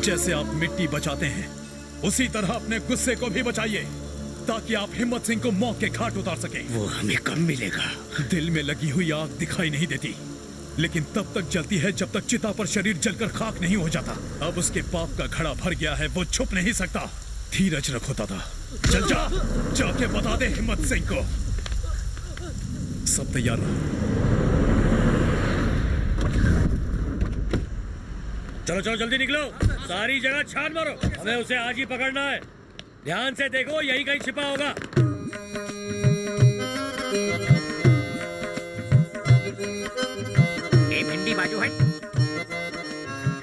जैसे आप मिट्टी बचाते हैं, उसी तरह अपने गुस्से को भी बचाइए, ताकि आप हिम्मत सिंह को मौत के घाट उतार सकें। वो हमें कब मिलेगा? दिल में लगी हुई आग दिखाई नहीं देती, लेकिन तब तक जलती है जब तक चिता पर शरीर जलकर खाक नहीं हो जाता। अब उसके पाप का घड़ा भर गया है, वो छुप नहीं सकता। धीरज रखो दादा, चल जा, जाके बता दे हिम्मत सिंह को। सब तैयार रहो। चलो चलो जल्दी निकलो, सारी जगह छान मारो, हमें उसे आज ही पकड़ना है। ध्यान से देखो, यही कहीं छिपा होगा। ए भिंडी बाजू हट।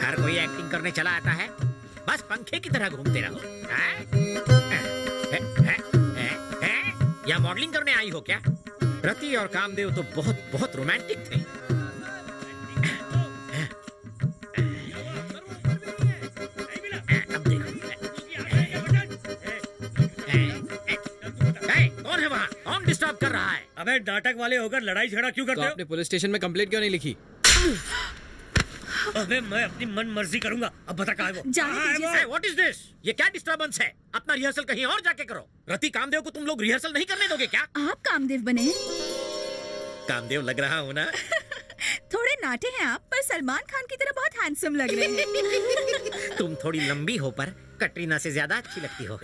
हर कोई एक्टिंग करने चला आता है, बस पंखे की तरह घूमते रहो। या मॉडलिंग करने आई हो क्या? रति और कामदेव तो बहुत बहुत रोमांटिक थे। अब देखो। कौन है वहाँ? कौन डिस्टर्ब कर रहा है? अबे नाटक वाले होकर लड़ाई झगड़ा क्यों करते हो? आपने पुलिस स्टेशन में कंप्लेंट क्यों नहीं लिखी? अबे मैं अपनी मन मर्जी करूंगा। अब बता कहाँ है वो? What is this? ये क्या डिस्टर्बेंस है? अपना रिहर्सल कहीं और जाके करो। रति कामदेव को तुम लोग रिहर्सल नहीं करने दोगे क्या? आप कामदेव बने हैं? कामदेव लग रहा हूँ ना? थोड़े नाटे हैं आप, पर सलमान खान की तरह बहुत हैंडसम लग रहे हैं। तुम थोड़ी लंबी हो पर कटरीना से ज्यादा अच्छी लगती हो।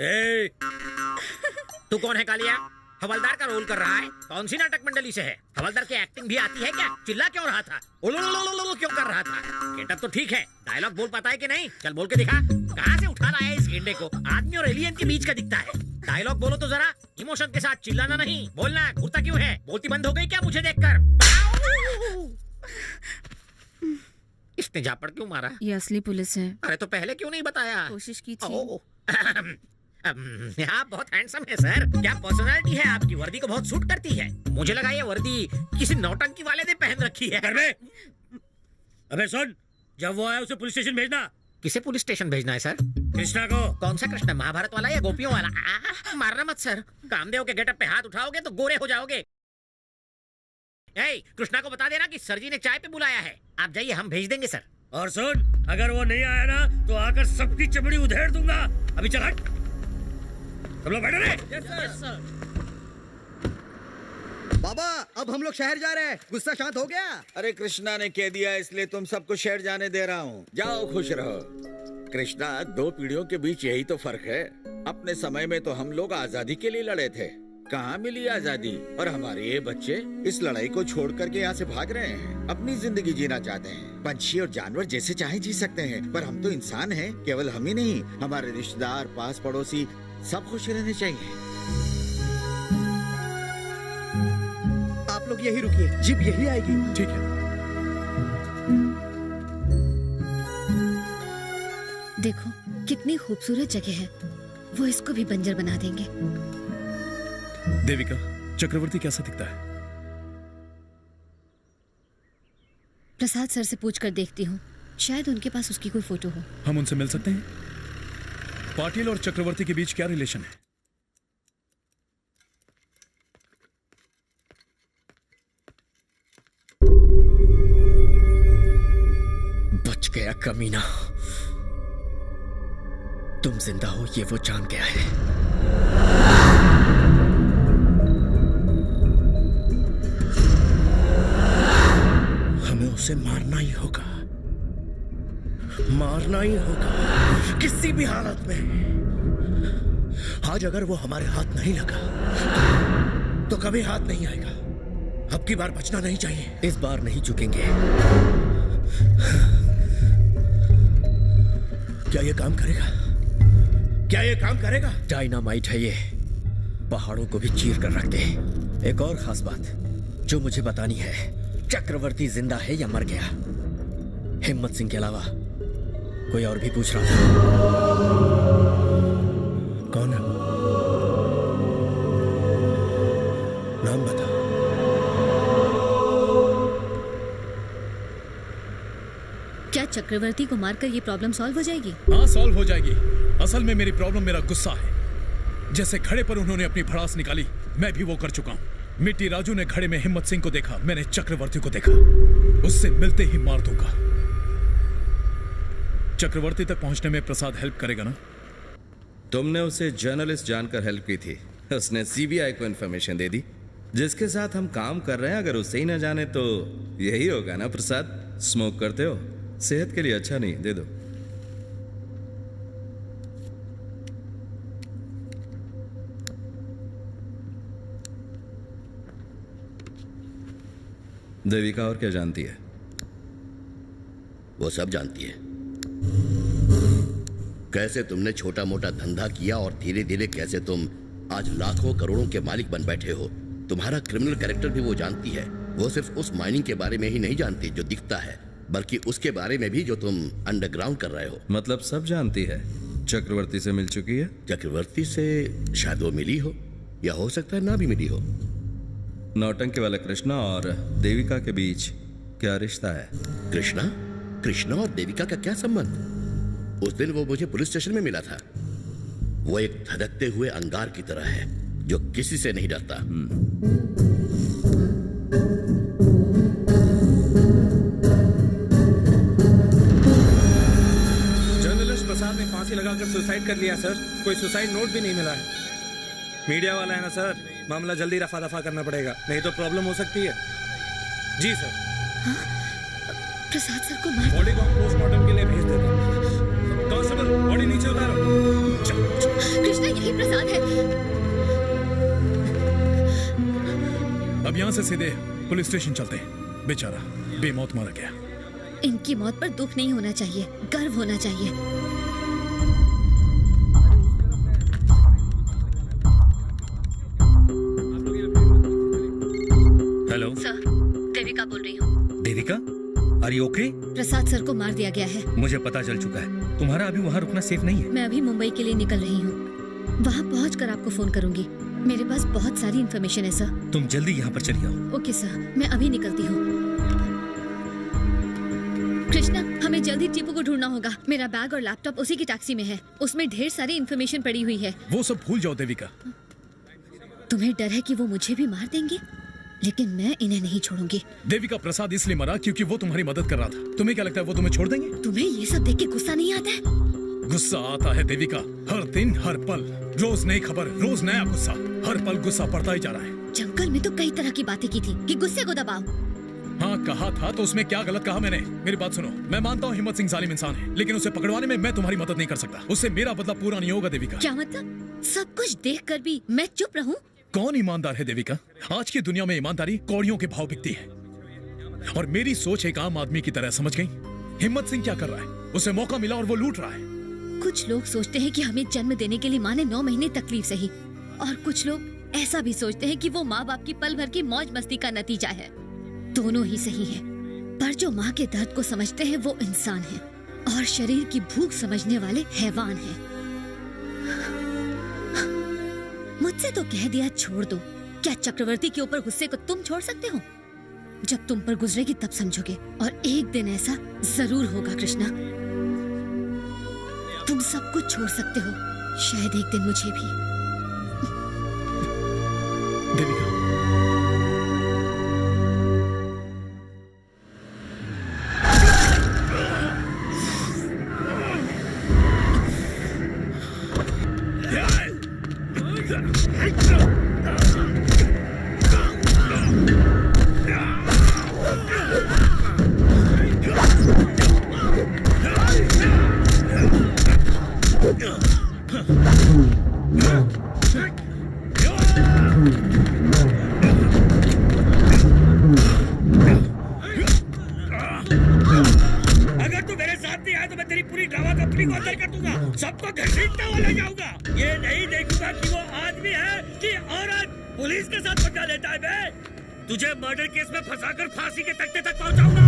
तू कौन है कालिया? हवलदार का रोल कर रहा है? कौन सी नाटक मंडली से है? हवलदार की एक्टिंग भी आती है क्या? चिल्ला क्यों रहा था? ओलो क्यों कर रहा था? गेटअप तो ठीक है, डायलॉग बोल पाता है कि नहीं? चल बोल के दिखा। कहाँ से उठा लाया है इस गेंडे को? आदमी और एलियन के बीच का दिखता है। डायलॉग बोलो तो जरा, इमोशन के साथ, चिल्लाना नहीं। बोलना, घूरता क्यों है? बोलती बंद हो गई क्या मुझे देखकर? इसने झापड़ क्यों मारा? ये असली पुलिस है। अरे तो पहले क्यों नहीं बताया? कोशिश की थी। आप बहुत हैंडसम है सर। क्या पर्सनालिटी है आपकी? वर्दी को बहुत सूट करती है। मुझे लगा ये वर्दी किसी नौटंकी वाले ने पहन रखी है। अबे सुन, जब वो आया उसे पुलिस स्टेशन भेजना। किसे पुलिस स्टेशन भेजना है सर? कृष्णा को। कौन सा कृष्णा? महाभारत वाला या गोपियों वाला? मारना मत सर। कामदेव के गेटअप पे हाथ उठाओगे तो गोरे हो जाओगे। कृष्णा को बता देना कि सर जी ने चाय पे बुलाया है। आप जाइए, हम भेज देंगे सर। और सुन, अगर वो नहीं आया ना तो आकर सबकी चमड़ी उधेड़ दूंगा। अभी चल हट। सब लोग बैठो रे। Yes sir. बाबा, अब हम लोग शहर जा रहे हैं। गुस्सा शांत हो गया? अरे कृष्णा ने कह दिया इसलिए तुम सबको शहर जाने दे रहा हूँ। जाओ, खुश रहो। कृष्णा, 2 पीढ़ियों के बीच यही तो फर्क है। अपने समय में तो हम लोग आजादी के लिए लड़े थे। कहाँ मिली आजादी? और हमारे ये बच्चे इस लड़ाई को छोड़ करके यहाँ से भाग रहे हैं। अपनी जिंदगी जीना चाहते हैं। पंछी और जानवर जैसे चाहे जी सकते हैं, पर हम तो इंसान हैं। केवल हम ही नहीं, हमारे रिश्तेदार, पास पड़ोसी सब खुश रहने चाहिए। आप लोग यही रुकिए, जीप यही आएगी। ठीक है। देखो कितनी खूबसूरत जगह है, वो इसको भी बंजर बना देंगे। देविका, चक्रवर्ती कैसा दिखता है? प्रसाद सर से पूछ कर देखती हूँ, शायद उनके पास उसकी कोई फोटो हो। हम उनसे मिल सकते हैं? पाटिल और चक्रवर्ती के बीच क्या रिलेशन है? बच गया कमीना। तुम जिंदा हो ये वो जान गया है। हमें उसे मारना ही होगा, मारना ही होगा किसी भी हालत में। आज अगर वो हमारे हाथ नहीं लगा तो कभी हाथ नहीं आएगा। अब की बार बचना नहीं चाहिए। इस बार नहीं झुकेंगे। क्या ये काम करेगा? क्या ये काम करेगा? डायनामाइट है ये, पहाड़ों को भी चीर कर रख दे। एक और खास बात जो मुझे बतानी है, चक्रवर्ती जिंदा है या मर गया? हिम्मत सिंह के अलावा कोई और भी पूछ रहा था। कौन है? नाम बता। क्या चक्रवर्ती को मारकर ये प्रॉब्लम सॉल्व हो जाएगी? हाँ, सॉल्व हो जाएगी। असल में मेरी प्रॉब्लम मेरा गुस्सा है। जैसे घड़े पर उन्होंने अपनी भड़ास निकाली, मैं भी वो कर चुका हूँ। मिट्टी राजू ने घड़े में हिम्मत सिंह को देखा, मैंने चक्रवर्ती को देखा। उससे मिलते ही मार दूंगा। चक्रवर्ती तक पहुंचने में प्रसाद हेल्प करेगा ना? तुमने उसे जर्नलिस्ट जानकर हेल्प की थी, उसने सीबीआई को इन्फॉर्मेशन दे दी। जिसके साथ हम काम कर रहे हैं अगर उसे ही ना जाने तो यही होगा ना प्रसाद? स्मोक करते हो, सेहत के लिए अच्छा नहीं, दे दो। देविका और क्या जानती है? वो सब जानती है। कैसे तुमने छोटा मोटा धंधा किया और धीरे धीरे कैसे तुम आज लाखों करोड़ों के मालिक बन बैठे हो। तुम्हारा क्रिमिनल कैरेक्टर भी वो जानती है। वो सिर्फ उस माइनिंग के बारे में ही नहीं जानती जो दिखता है, बल्कि उसके बारे में भी जो तुम अंडरग्राउंड कर रहे हो। मतलब सब जानती है। चक्रवर्ती से मिल चुकी है? चक्रवर्ती से शायद वो मिली हो, या हो सकता है ना भी मिली हो। नौटंकी वाला कृष्णा और देविका के बीच क्या रिश्ता है? कृष्णा और देविका का क्या संबंध? उस दिन वो मुझे पुलिस स्टेशन में मिला था। वो एक धधकते हुए अंगार की तरह है जो किसी से नहीं डरता। जर्नलिस्ट प्रसाद ने फांसी लगाकर सुसाइड कर लिया सर। कोई सुसाइड नोट भी नहीं मिला है। मीडिया वाला है ना सर, मामला जल्दी रफा दफा करना पड़ेगा, नहीं तो प्रॉब्लम हो सकती है। जी सर। प्रसाद सर को मार बॉडी को पोस्टमार्टम के लिए भेज देते हैं। कांस्टेबल, बॉडी नीचे उतारो। कृष्णा, यही प्रसाद है। अब यहाँ से सीधे पुलिस स्टेशन चलते हैं। बेचारा बेमौत मारा गया। इनकी मौत पर दुख नहीं होना चाहिए, गर्व होना चाहिए। हेलो सर, देविका बोल रही हूँ। Devika, are you okay? Prasad sir को मार दिया गया है। मुझे पता चल चुका है। तुम्हारा अभी वहाँ रुकना सेफ नहीं है। मैं अभी मुंबई के लिए निकल रही हूँ। वहाँ पहुँचकर आपको फोन करूंगी। मेरे पास बहुत सारी इन्फॉर्मेशन है सर। तुम जल्दी यहाँ पर चली आओ। ओके सर, मैं अभी निकलती हूँ। कृष्णा, हमें जल्दी टीपू को ढूंढना होगा। मेरा बैग और लैपटॉप उसी की टैक्सी में है। उसमें ढेर सारी इन्फॉर्मेशन पड़ी हुई है। वो सब भूल जाओ देविका। तुम्हें डर है कि वो मुझे भी मार देंगे, लेकिन मैं इन्हें नहीं छोड़ूंगी। देविका, प्रसाद इसलिए मरा क्योंकि वो तुम्हारी मदद कर रहा था। तुम्हें क्या लगता है वो तुम्हें छोड़ देंगे? तुम्हें ये सब देख के गुस्सा नहीं आता है? गुस्सा आता है देविका, हर दिन हर पल, रोज नई खबर, रोज नया गुस्सा। हर पल गुस्सा बढ़ता ही जा रहा है। जंगल में तो कई तरह की बातें की थी कि गुस्से को दबाओ। हाँ कहा था, तो उसमें क्या गलत कहा मैंने? मेरी बात सुनो, मैं मानता हूँ हिम्मत सिंह जालिम इंसान है, लेकिन उसे पकड़वाने में मैं तुम्हारी मदद नहीं कर सकता। उससे मेरा बदला पूरा नहीं होगा देविका। क्या मतलब? सब कुछ देखकर भी मैं चुप रहूं? कौन ईमानदार है देविका? आज की दुनिया में ईमानदारी कौड़ियों के भाव बिकती है। और मेरी सोच एक आम आदमी की तरह, समझ गई? हिम्मत सिंह क्या कर रहा है? उसे मौका मिला और वो लूट रहा है। कुछ लोग सोचते हैं कि हमें जन्म देने के लिए माँ ने 9 महीने तकलीफ सही, और कुछ लोग ऐसा भी सोचते हैं कि वो माँ बाप की पल भर की मौज मस्ती का नतीजा है। दोनों ही सही है, पर जो माँ के दर्द को समझते हैं वो इंसान है, और शरीर की भूख समझने वाले हैवान हैं। मुझसे तो कह दिया छोड़ दो। क्या चक्रवर्ती के ऊपर गुस्से को तुम छोड़ सकते हो? जब तुम पर गुजरेगी तब समझोगे, और एक दिन ऐसा जरूर होगा कृष्णा। तुम सब कुछ छोड़ सकते हो, शायद एक दिन मुझे भी। देविका, अगर तू मेरे साथ नहीं आया तो मैं तेरी पूरी ड्रामा कंपनी को अंदर कर दूंगा, सबको घसीटता हुआ ले जाऊंगा। ये नहीं देखूंगा कि वो आदमी है कि औरत। पुलिस के साथ पंगा लेता है बे। तुझे मर्डर केस में फंसाकर फांसी के तख्ते तक पहुंचाऊंगा।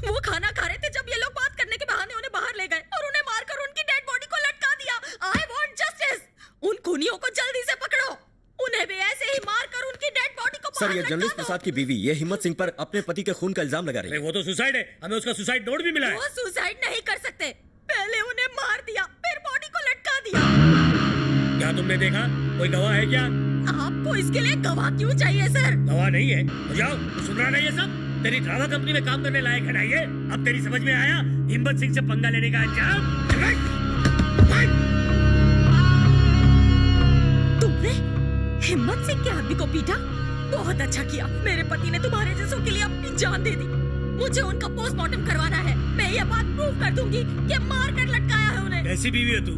वो खाना खा रहे थे जब ये लोग बात करने के बहाने उन्हें बाहर ले गए और उन्हें मारकर उनकी डेड बॉडी को लटका दिया। I want justice। उन खूनियों को जल्दी से पकड़ो। उन्हें भी ऐसे ही मारकर उनकी डेड बॉडी को सर, ये जर्नलिस्ट प्रसाद की बीवी, ये हिम्मत सिंह पर अपने पति के खून का इल्जाम लगा रही है। वो तो सुसाइड है, हमें उसका सुसाइड नोट भी मिला है। वो सुसाइड नहीं कर सकते। पहले उन्हें मार दिया, फिर बॉडी को लटका दिया। क्या तुमने देखा? कोई गवाह है क्या? आपको इसके लिए गवाह क्यों चाहिए सर? गवाह नहीं है तो जाओ। सुन रहा नहीं है सब? तेरी ड्रामा कंपनी में काम करने लायक है ना ये? अब तेरी समझ में आया हिम्मत सिंह से पंगा लेने का अंजाम? तुमने हिम्मत सिंह के आदमी को पीटा? बहुत अच्छा किया। मेरे पति ने तुम्हारे जैसों के लिए अपनी जान दे दी। मुझे उनका पोस्टमार्टम करवाना है। मैं ये बात प्रूव कर दूंगी कि मार कर लटकाया है उन्हें। कैसी बीवी है तू?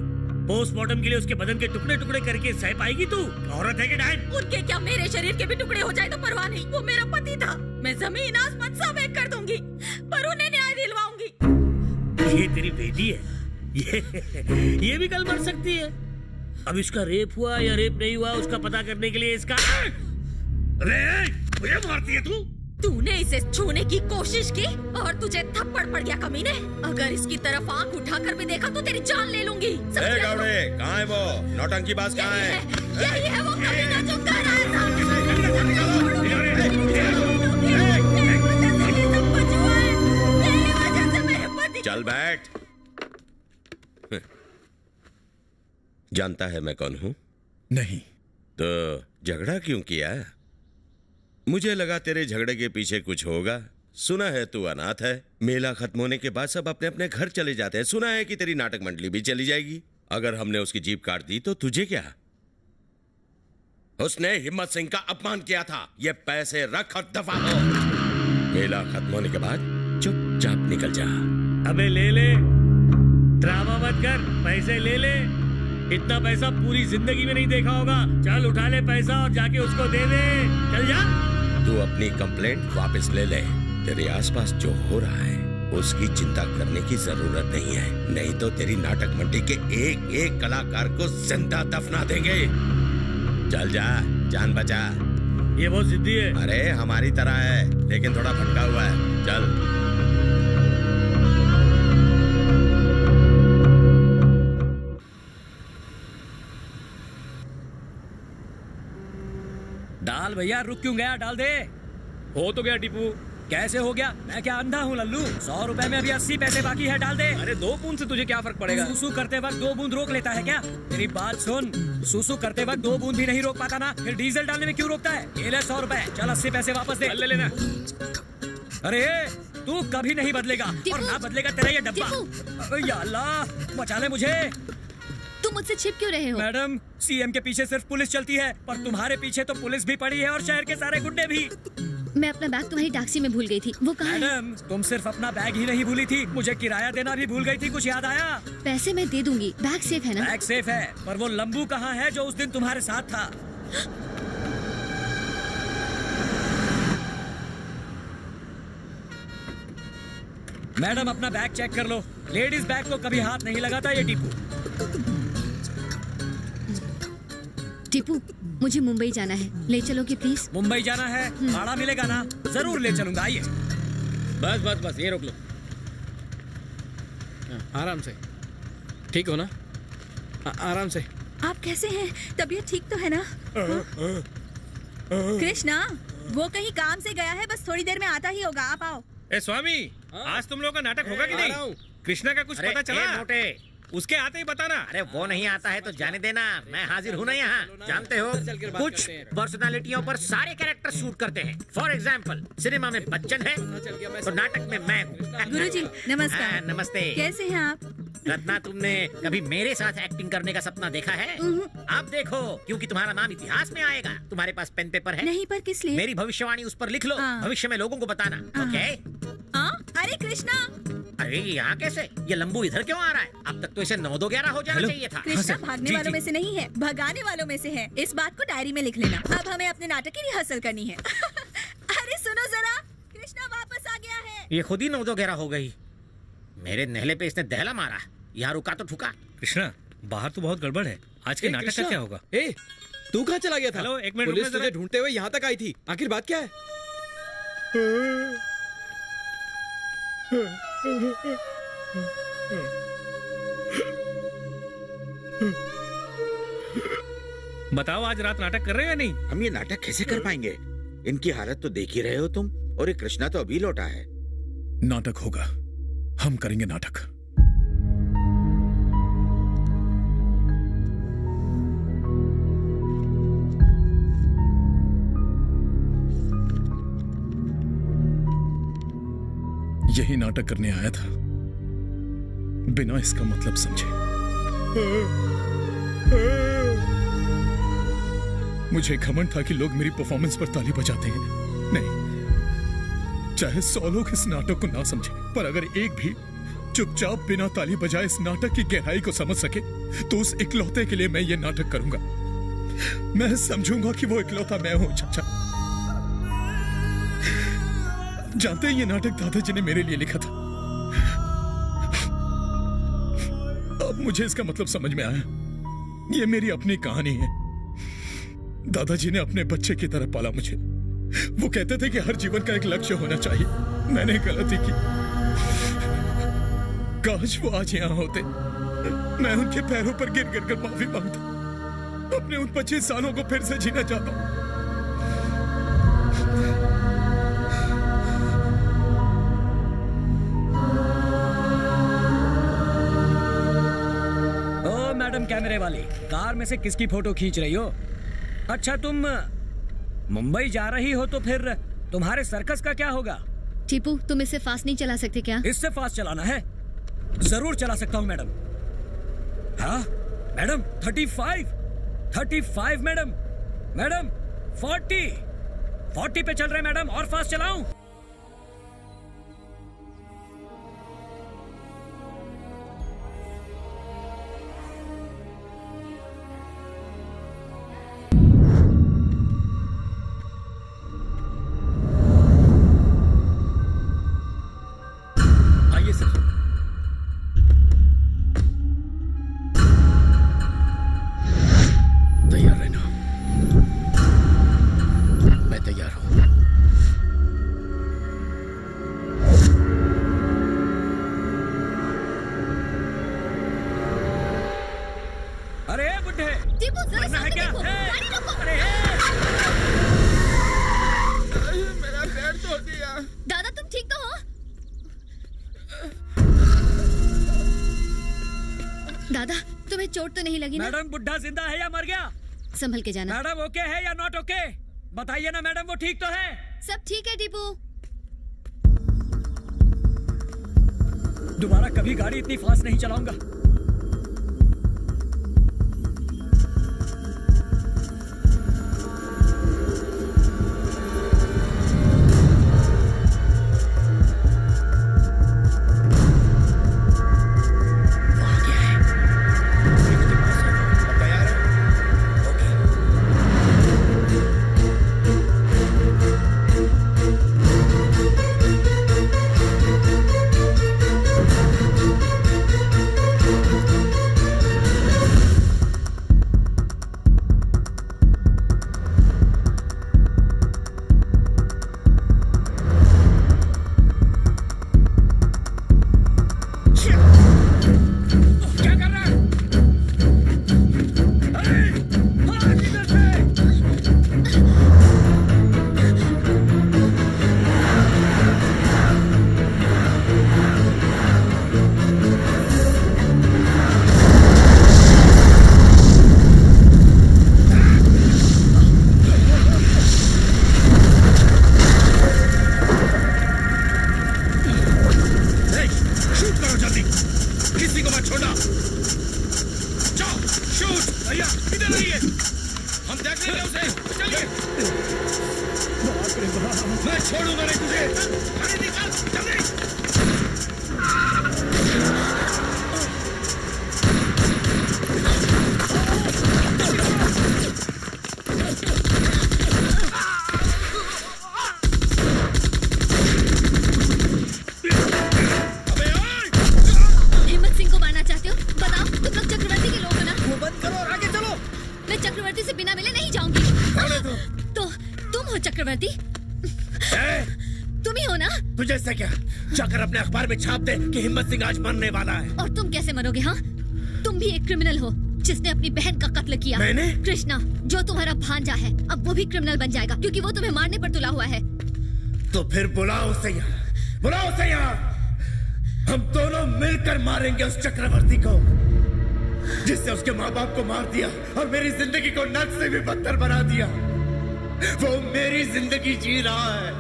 पोस्टमार्टम के लिए उसके बदन के टुकड़े टुकड़े करके सह पाएगी तू? औरत है कि डायन? उनके क्या मेरे शरीर के भी टुकड़े हो जाए तो परवाह नहीं। वो मेरा पति था। मैं जमीन आसमान सब एक कर दूंगी, पर उन्हें न्याय दिलवाऊंगी। ये तेरी बेटी है, ये भी कल मर सकती है। अब इसका रेप हुआ या रेप नहीं हुआ उसका पता करने के लिए इसका मुझे मारती है तू। तूने इसे छूने की कोशिश की और तुझे थप्पड़ पड़ गया कमीने। अगर इसकी तरफ आंख उठाकर भी देखा तो तेरी जान ले लूंगी। कहाँ है वो नौटंकी बाज? कहाँ है? यही है वो कमीना जो कर रहा है। चल बैठ। जानता है मैं कौन हूं? नहीं। तो झगड़ा क्यों किया? मुझे लगा तेरे झगड़े के पीछे कुछ होगा। सुना है तू अनाथ है। मेला खत्म होने के बाद सब अपने अपने घर चले जाते हैं। सुना है कि तेरी नाटक मंडली भी चली जाएगी। अगर हमने उसकी जीप काट दी तो तुझे क्या? उसने हिम्मत सिंह का अपमान किया था। ये पैसे रख और दफा हो। मेला खत्म होने के बाद चुपचाप निकल जा। अबे ले ले, ड्रामा मत कर, पैसे ले ले। इतना पैसा पूरी जिंदगी में नहीं देखा होगा। चल उठा ले पैसा और जाके उसको दे दे। चल जा। तू अपनी कंप्लेंट वापस ले ले। तेरे आसपास जो हो रहा है उसकी चिंता करने की जरूरत नहीं है, नहीं तो तेरी नाटक मंडी के एक एक कलाकार को जिंदा दफना देंगे। चल जा, जान बचा। ये बहुत जिद्दी है। अरे हमारी तरह है, लेकिन थोड़ा भटका हुआ है। चल। डाल भैया, रुक क्यों गया? डाल दे। हो तो गया टीपू। कैसे हो गया? मैं क्या अंधा हूँ लल्लू? 100 रुपए में अभी 80 पैसे बाकी है। डाल दे। अरे 2 बूंद से तुझे क्या फर्क पड़ेगा? सुसु करते वक्त 2 बूंद रोक लेता है क्या? तेरी बात सुन, सुसु करते वक्त 2 बूंद भी नहीं रोक पाता ना, फिर डीजल डालने में क्यों रोकता है? ये ले 100 रुपए। चल 80 पैसे वापस दे। ले लेना। अरे तू कभी नहीं बदलेगा और ना बदलेगा तेरा ये डब्बा। अबे या अल्लाह, बचा ले मुझे। तुम मुझसे छिप क्यों रहे हो? मैडम, सीएम के पीछे सिर्फ पुलिस चलती है, पर तुम्हारे पीछे तो पुलिस भी पड़ी है और शहर के सारे गुंडे भी। मैं अपना बैग तुम्हारी टैक्सी में भूल गई थी। वो कहाँ है? मैडम, तुम सिर्फ अपना बैग ही नहीं भूली थी, मुझे किराया देना भी भूल गई थी। कुछ याद आया? पैसे मैं दे दूंगी। बैग सेफ है ना? बैग सेफ है, पर वो लंबू कहाँ है जो उस दिन तुम्हारे साथ था? मैडम, अपना बैग चेक कर लो। लेडीज बैग को कभी हाथ नहीं लगाता ये टीपू। टीपू, मुझे मुंबई जाना है, ले चलोगे प्लीज? मुंबई जाना है? भाड़ा मिलेगा ना? जरूर ले चलूंगा। आइए। बस बस बस, ये रोक लो। आराम से। ठीक हो ना? आराम से। आप कैसे हैं? तबीयत ठीक तो है ना? कृष्णा, वो कहीं काम से गया है, बस थोड़ी देर में आता ही होगा। आप आओ। ए स्वामी, आज तुम लोगों का नाटक होगा कि नहीं? कृष्णा का कुछ पता चला? मोटे, उसके आते ही बताना। अरे वो नहीं आता है तो जाने देना, मैं हाजिर हूँ ना यहाँ। जानते हो, कुछ पर्सनालिटियों पर सारे कैरेक्टर शूट करते हैं। फॉर एग्जाम्पल, सिनेमा में बच्चन है तो नाटक में मैं हूँ। गुरुजी, नमस्कार। नमस्ते। कैसे हैं आप? रत्ना, तुमने कभी मेरे साथ एक्टिंग करने का सपना देखा है? आप देखो, क्योंकि तुम्हारा नाम इतिहास में आएगा। तुम्हारे पास पेन पेपर है? नहीं, पर किस लिए? मेरी भविष्यवाणी उस पर लिख लो। भविष्य में लोगों को बताना। ओके? अरे कृष्णा! अरे यहाँ कैसे? ये लंबू इधर क्यों आ रहा है? अब तक तो इसे 9-2-11 हो जाना चाहिए था। कृष्णा भागने वालों में से नहीं है, भगाने वालों में से है। इस बात को डायरी में लिख लेना। अब हमें अपने नाटक की रिहर्सल करनी है। अरे सुनो जरा, कृष्णा वापस आ गया है। ये खुद ही 9-2-11 हो गई। मेरे नहले पे इसने दहला मारा। यहाँ रुका तो ठुका। कृष्णा, बाहर तो बहुत गड़बड़ है। आज के नाटक का क्या होगा? ए, तू कहाँ चला गया था? हेलो, एक मिनट पुलिस रुकना तुझे जरा। ढूंढते हुए यहाँ तक आई थी। आखिर बात क्या है? बताओ, आज रात नाटक कर रहे हो या नहीं? हम ये नाटक कैसे कर पाएंगे? इनकी हालत तो देख ही रहे हो तुम। और ये कृष्णा तो अभी लौटा है। नाटक होगा, हम करेंगे नाटक। यही नाटक करने आया था, बिना इसका मतलब समझे। मुझे घमंड था कि लोग मेरी परफॉर्मेंस पर ताली बजाते हैं। नहीं, चाहे 100 लोग इस नाटक को ना समझे, पर अगर एक भी चुपचाप बिना ताली बजाए इस नाटक की गहराई को समझ सके, तो उस इकलौते के लिए मैं ये नाटक करूंगा। मैं समझूंगा कि वो इकलौता मैं हूं। चाचा जानते हैं, ये नाटक दादाजी ने मेरे लिए लिखा था। मुझे इसका मतलब समझ में आया। ये मेरी अपनी कहानी है। दादाजी ने अपने बच्चे की तरह पाला मुझे। वो कहते थे कि हर जीवन का एक लक्ष्य होना चाहिए। मैंने गलती की। काश वो आज यहाँ होते। मैं उनके पैरों पर गिर गिर कर माफी मांगता। अपने उन 25 सालों को फिर से जीना चाहता हूँ। ओ मैडम कैमरे वाली, कार में से किसकी फोटो खींच रही हो? अच्छा, तुम मुंबई जा रही हो तो फिर तुम्हारे सर्कस का क्या होगा? टीपू, तुम इससे फास्ट नहीं चला सकते क्या? इससे फास्ट चलाना है? जरूर चला सकता हूँ मैडम। हाँ मैडम, 35 मैडम। मैडम 40 पे चल रहे मैडम, और फास्ट चलाऊं? आइए सर। तैयार रहना। मैं तैयार हूं। अरे बुड्ढे, टीपू जरा मरना है सामने क्या? देखो। ए! गाड़ी रोको। अरे मेरा पैर तोड़ दिया। दादा तुम ठीक तो हो? दादा तुम्हें चोट तो नहीं लगी ना? मैडम, बुड्ढा जिंदा है या मर गया? संभल के जाना। मैडम ओके है या नॉट ओके? बताइए ना मैडम, वो ठीक तो है? सब ठीक है टीपू। दोबारा कभी गाड़ी इतनी फास्ट नहीं चलाऊंगा। मैं छोड़ूंगा नहीं तुझे। गाड़ी निकाल जल्दी। हिम्मत सिंह को मारना चाहते हो? बताओ, तुम लोग चक्रवर्ती के लोग हो ना? वो बंद करो और आगे चलो। मैं चक्रवर्ती से बिना मिले नहीं जाऊंगी। तो तुम हो चक्रवर्ती? तुम ही हो ना? तुझे से क्या? जाकर अपने अखबार में छाप दे कि हिम्मत सिंह आज मरने वाला है। और तुम कैसे मरोगे? हाँ, तुम भी एक क्रिमिनल हो जिसने अपनी बहन का कत्ल किया। मैंने? कृष्णा, जो तुम्हारा भांजा है, अब वो भी क्रिमिनल बन जाएगा क्योंकि वो तुम्हें मारने पर तुला हुआ है। तो फिर बुलाओ उसे यहाँ, बुलाओ उसे यहाँ। हम दोनों मिलकर मारेंगे उस चक्रवर्ती को जिसने उसके माँ बाप को मार दिया और मेरी जिंदगी को नर्क से भी बदतर बना दिया। वो मेरी जिंदगी जी रहा है।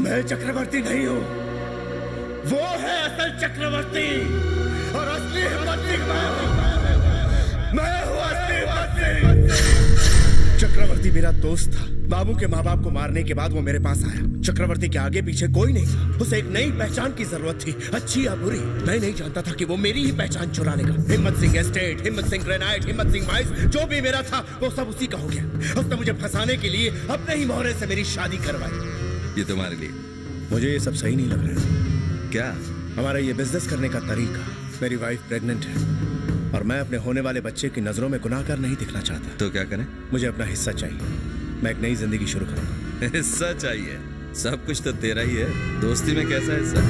मैं चक्रवर्ती नहीं हूँ, वो है असल चक्रवर्ती। और असली हिम्मत सिंह मैं हूँ असली हिम्मत सिंह। चक्रवर्ती मेरा दोस्त था। बाबू के माँ बाप को मारने के बाद वो मेरे पास आया। चक्रवर्ती के आगे पीछे कोई नहीं था। उसे एक नई पहचान की जरूरत थी, अच्छी या बुरी। मैं नहीं जानता था कि वो मेरी ही पहचान चुरा लेगा। हिम्मत सिंह एस्टेट, हिम्मत सिंह ग्रेनाइट, हिम्मत सिंह माइस, जो भी मेरा था वो सब उसी का हो गया। उसने मुझे फंसाने के लिए अपने ही मोहरे से मेरी शादी करवाई। ये तुम्हारे लिए। मुझे ये सब सही नहीं लग रहा है। क्या? हमारा ये बिजनेस करने का तरीका मेरी वाइफ प्रेग्नेंट है और मैं अपने होने वाले बच्चे की नजरों में गुनाहगार नहीं दिखना चाहता। तो क्या करें? मुझे अपना हिस्सा चाहिए। मैं एक नई जिंदगी शुरू करूंगा। हिस्सा चाहिए? सब कुछ तो तेरा ही है, दोस्ती में कैसा हिस्सा?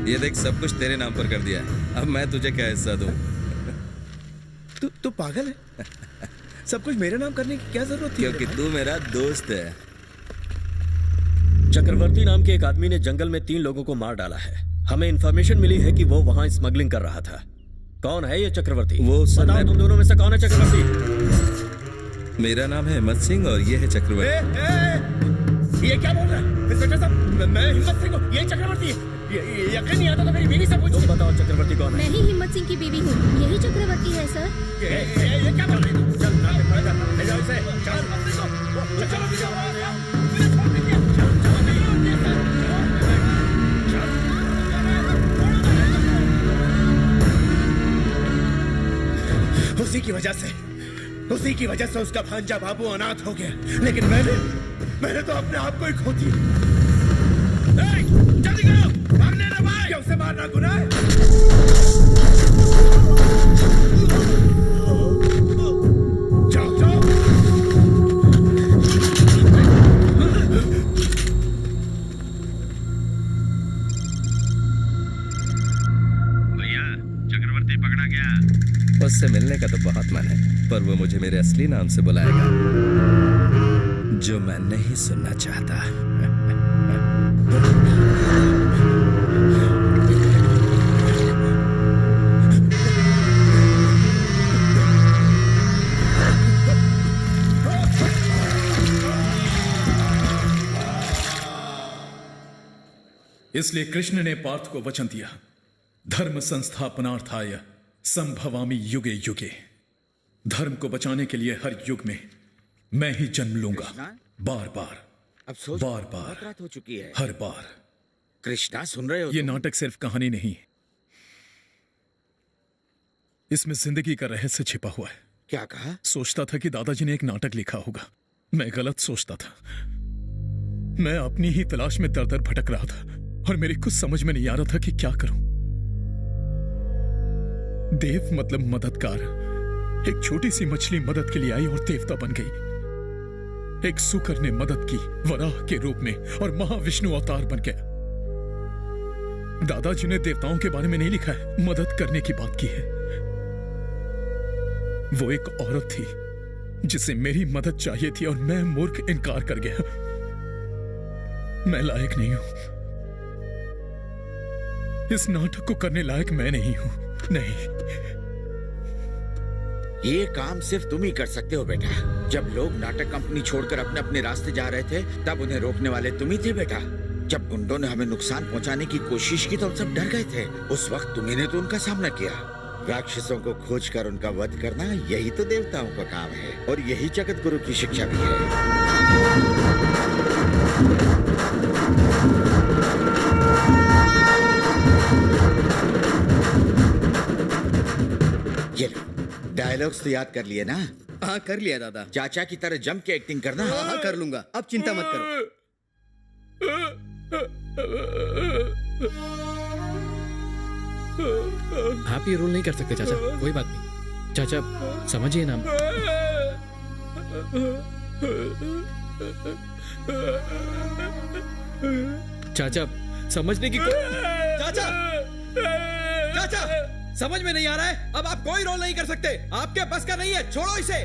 ये देख, सब कुछ तेरे नाम पर कर दिया है, अब मैं तुझे क्या हिस्सा दूं? तू पागल है? सब कुछ मेरे नाम करने की क्या जरूरत थी? क्योंकि तू मेरा दोस्त है। चक्रवर्ती नाम के एक आदमी ने जंगल में 3 लोगों को मार डाला है। हमें इंफॉर्मेशन मिली है कि वो वहाँ स्मगलिंग कर रहा था। कौन है ये चक्रवर्ती? वो बताओ, तुम दोनों में से कौन है चक्रवर्ती? मेरा नाम है हिम्मत सिंह और ये है चक्रवर्ती। ये क्या बोल रहा है इंस्पेक्टर साहब? मैं हिम्मत सिंह हूँ, ये चक्रवर्ती है। ये यकीन नहीं आता तो मेरी बीवी से पूछो। तुम बताओ चक्रवर्ती कौन है? मैं ही हिम्मत सिंह की बीवी हूँ, यही चक्रवर्ती है सर। ये क्या बोल रही है? चल नाटक बंद कर, ले जाओ इसे। चल उसी की वजह से उसका भांजा बाबू अनाथ हो गया, लेकिन मैंने तो अपने आप को ही खो दिया। जल्दी करो, भागने ना भाई। क्या उसे मारना गुनाह है? जाओ जाओ। भैया, चक्रवर्ती पकड़ा गया। उससे मिलने का तो बहुत मन है, पर वो मुझे मेरे असली नाम से बुलाएगा, जो मैं नहीं सुनना चाहता। इसलिए कृष्ण ने पार्थ को वचन दिया, धर्म संस्थापनार्थाय संभवामि युगे युगे। धर्म को बचाने के लिए हर युग में मैं ही जन्म लूंगा, बार बार, अब सोच, बार बार, रात हो चुकी है। हर बार। कृष्णा, सुन रहे हो? ये नाटक सिर्फ कहानी नहीं, इसमें जिंदगी का रहस्य छिपा हुआ है। क्या कहा? सोचता था कि दादाजी ने एक नाटक लिखा होगा, मैं गलत सोचता था। मैं अपनी ही तलाश में दर दर भटक रहा था और मेरी कुछ समझ में नहीं आ रहा था कि क्या करूं। देव मतलब मददगार। एक छोटी सी मछली मदद के लिए आई और देवता बन गई। एक सुकर ने मदद की वराह के रूप में और महाविष्णु अवतार बन गया। दादाजी ने देवताओं के बारे में नहीं लिखा है, मदद करने की बात की है। वो एक औरत थी जिसे मेरी मदद चाहिए थी और मैं मूर्ख इनकार कर गया। मैं लायक नहीं हूं, इस नाटक को करने लायक मैं नहीं हूं। नहीं, ये काम सिर्फ तुम ही कर सकते हो बेटा। जब लोग नाटक कंपनी छोड़कर अपने अपने रास्ते जा रहे थे, तब उन्हें रोकने वाले तुम ही थे बेटा। जब गुंडों ने हमें नुकसान पहुंचाने की कोशिश की तो हम सब डर गए थे। उस वक्त तुम्ही ने तो उनका सामना किया। राक्षसों को खोजकर उनका वध करना, यही तो देवताओं का काम है और यही जगत गुरु की शिक्षा भी है। ये डायलॉग्स तो याद कर लिए ना? हाँ, कर लिया दादा। चाचा की तरह जम के एक्टिंग करना। हाँ, कर लूंगा, अब चिंता मत करो। आप ये रोल नहीं कर सकते चाचा, कोई बात नहीं। चाचा समझिए ना। चाचा समझने की चाचा, चाचा, समझ में नहीं आ रहा है? अब आप कोई रोल नहीं कर सकते, आपके बस का नहीं है, छोड़ो इसे।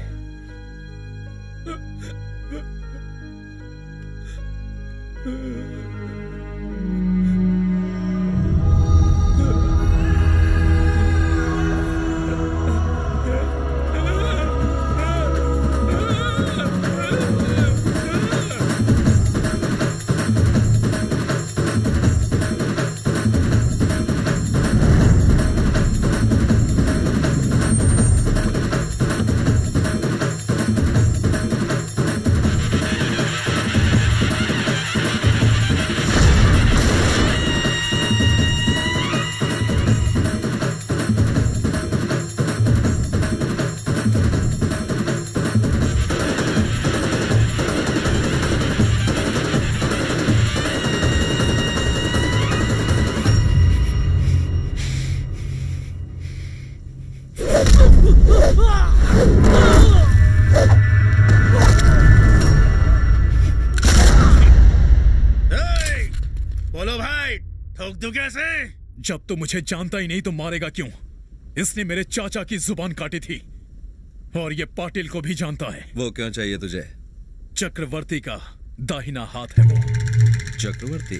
रोक दो कैसे? जब तो मुझे जानता ही नहीं तो मारेगा क्यों? इसने मेरे चाचा की जुबान काटी थी और ये पाटिल को भी जानता है। वो क्यों चाहिए तुझे? चक्रवर्ती का दाहिना हाथ है वो। चक्रवर्ती?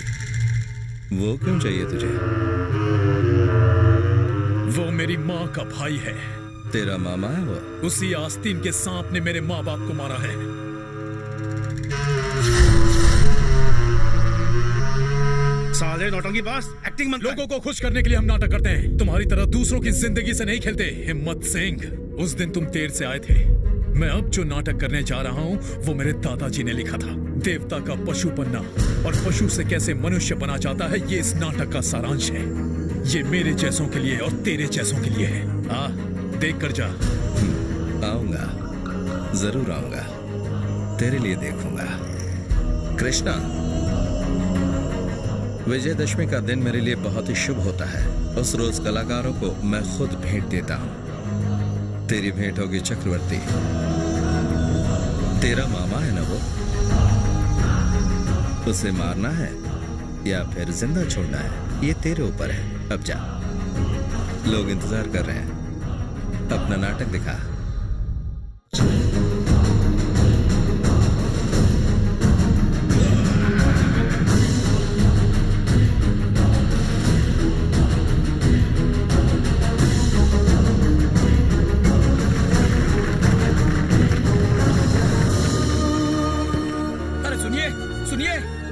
वो क्यों चाहिए तुझे? वो मेरी माँ का भाई है। तेरा मामा है वो? उसी आस्तीन के सांप ने मेरे माँ बाप को मारा है। साले नौटंकी बॉस, एक्टिंग मत। लोगों को खुश करने के लिए हम नाटक करते हैं, तुम्हारी तरह दूसरों की जिंदगी से नहीं खेलते। हिम्मत सिंह, उस दिन तुम देर से आए थे। मैं अब जो नाटक करने जा रहा हूँ वो मेरे दादाजी ने लिखा था। देवता का पशु बनना और पशु से कैसे मनुष्य बना जाता है, ये इस नाटक का सारांश है। ये मेरे जैसों के लिए और तेरे जैसों के लिए है। आ, देख कर जा। आऊंगा, जरूर आऊंगा, तेरे लिए देखूंगा। कृष्णा, विजयदशमी का दिन मेरे लिए बहुत ही शुभ होता है। उस रोज कलाकारों को मैं खुद भेंट देता हूं। तेरी भेंट होगी चक्रवर्ती। तेरा मामा है ना वो? उसे मारना है या फिर जिंदा छोड़ना है, ये तेरे ऊपर है। अब जा, लोग इंतजार कर रहे हैं। अपना नाटक दिखा।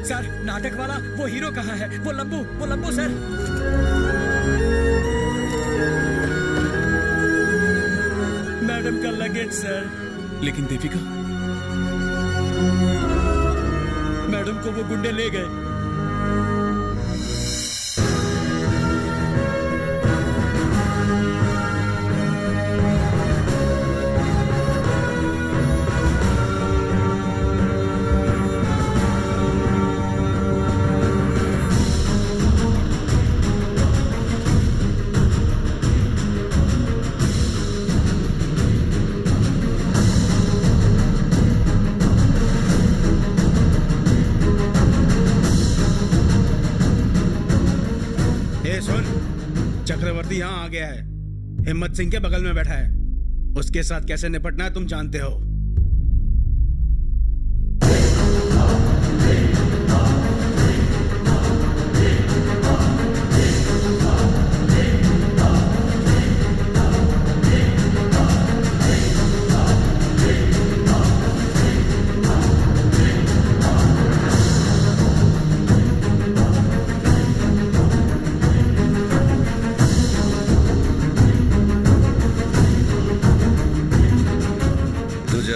सर, नाटक वाला वो हीरो कहाँ है? वो लंबू सर। मैडम का लगेज सर। लेकिन देविका? मैडम को वो गुंडे ले गए। चक्रवर्ती यहाँ आ गया है, हिम्मत सिंह के बगल में बैठा है। उसके साथ कैसे निपटना है तुम जानते हो।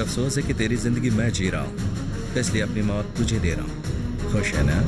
अफसोस है कि तेरी जिंदगी मैं जी रहा हूं, इसलिए अपनी मौत तुझे दे रहा हूं। खुश है ना?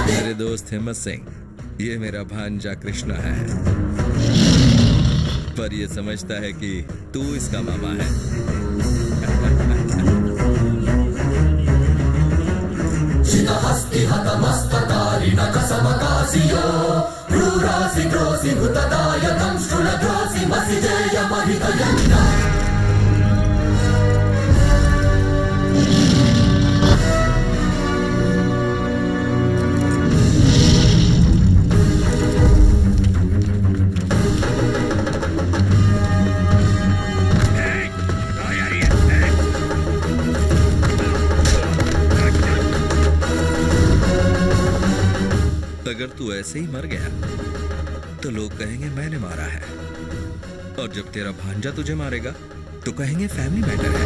मेरे दोस्त हिम्मत सिंह, ये मेरा भांजा कृष्णा है, पर ये समझता है कि तू इसका मामा है। अगर तू ऐसे ही मर गया तो लोग कहेंगे मैंने मारा है, और जब तेरा भांजा तुझे मारेगा तो कहेंगे फैमिली मैटर है।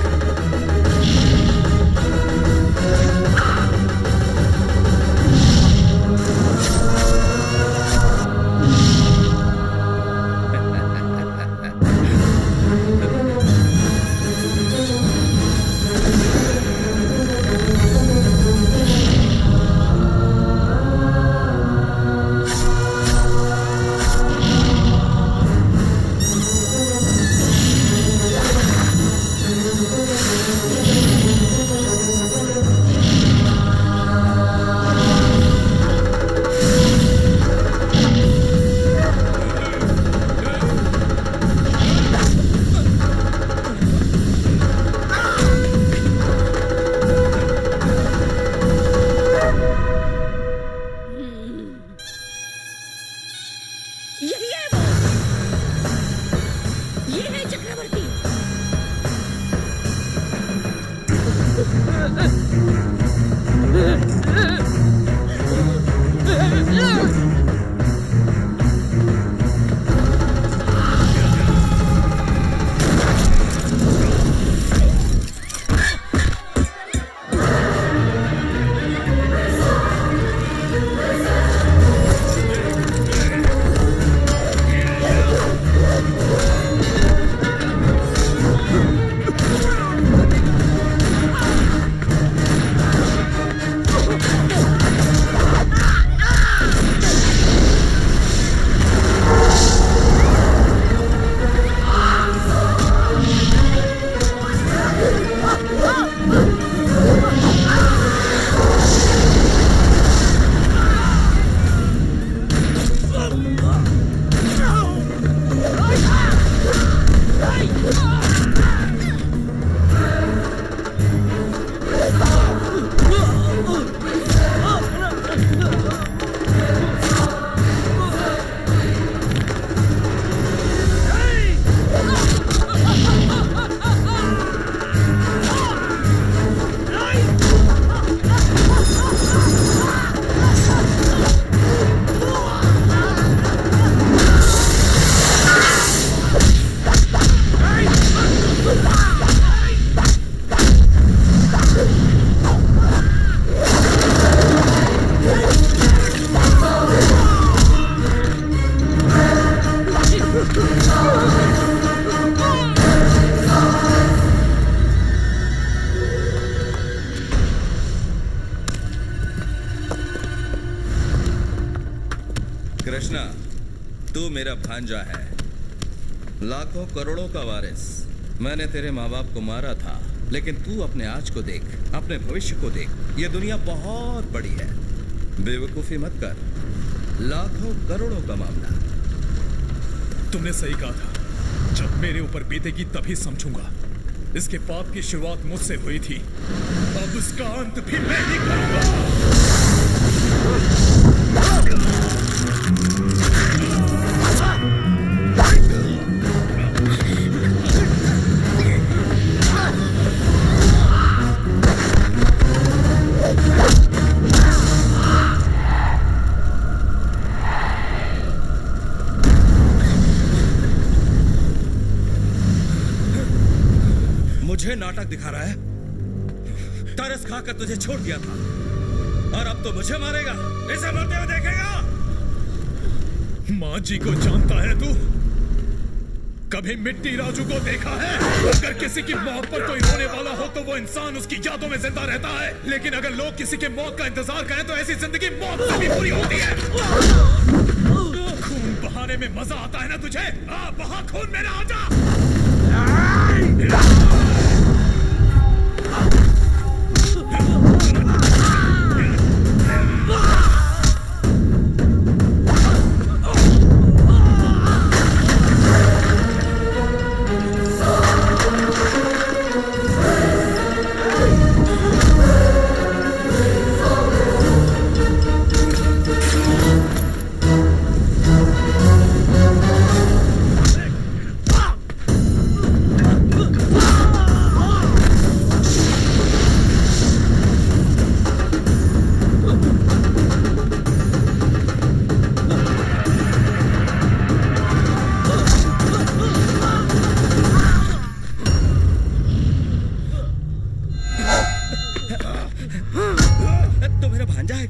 कृष्णा, तू मेरा भांजा है, लाखों करोड़ों का वारिस। मैंने तेरे माँ बाप को मारा था, लेकिन तू अपने आज को देख, अपने भविष्य को देख। ये दुनिया बहुत बड़ी है, बेवकूफी मत कर। लाखों करोड़ों का मामला। तुमने सही कहा था, जब मेरे ऊपर बीतेगी तभी समझूंगा। इसके पाप की शुरुआत मुझसे हुई थी, अब उसका अंत भी मैं ही करूंगा। मुझे नाटक दिखा रहा है? तरस खाकर तुझे छोड़ दिया था और अब तो मुझे मारेगा। इसे मरते हुए देखेगा। माँ जी को जानता है तू? कभी मिट्टी राजू को देखा है? अगर किसी की मौत पर कोई रोने वाला हो तो वो इंसान उसकी यादों में जिंदा रहता है, लेकिन अगर लोग किसी के मौत का इंतजार करें तो ऐसी जिंदगी मौत से भी पूरी होती है। खून बहाने में मजा आता है ना तुझे? बहा खून मेरा, आजा।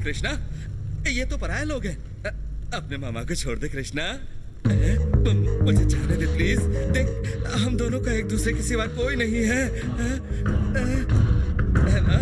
कृष्णा, ये तो पराये लोग हैं। अपने मामा को छोड़ दे कृष्णा, मुझे जाने दे प्लीज। देख, हम दोनों का एक दूसरे के सिवा कोई नहीं है, है ना?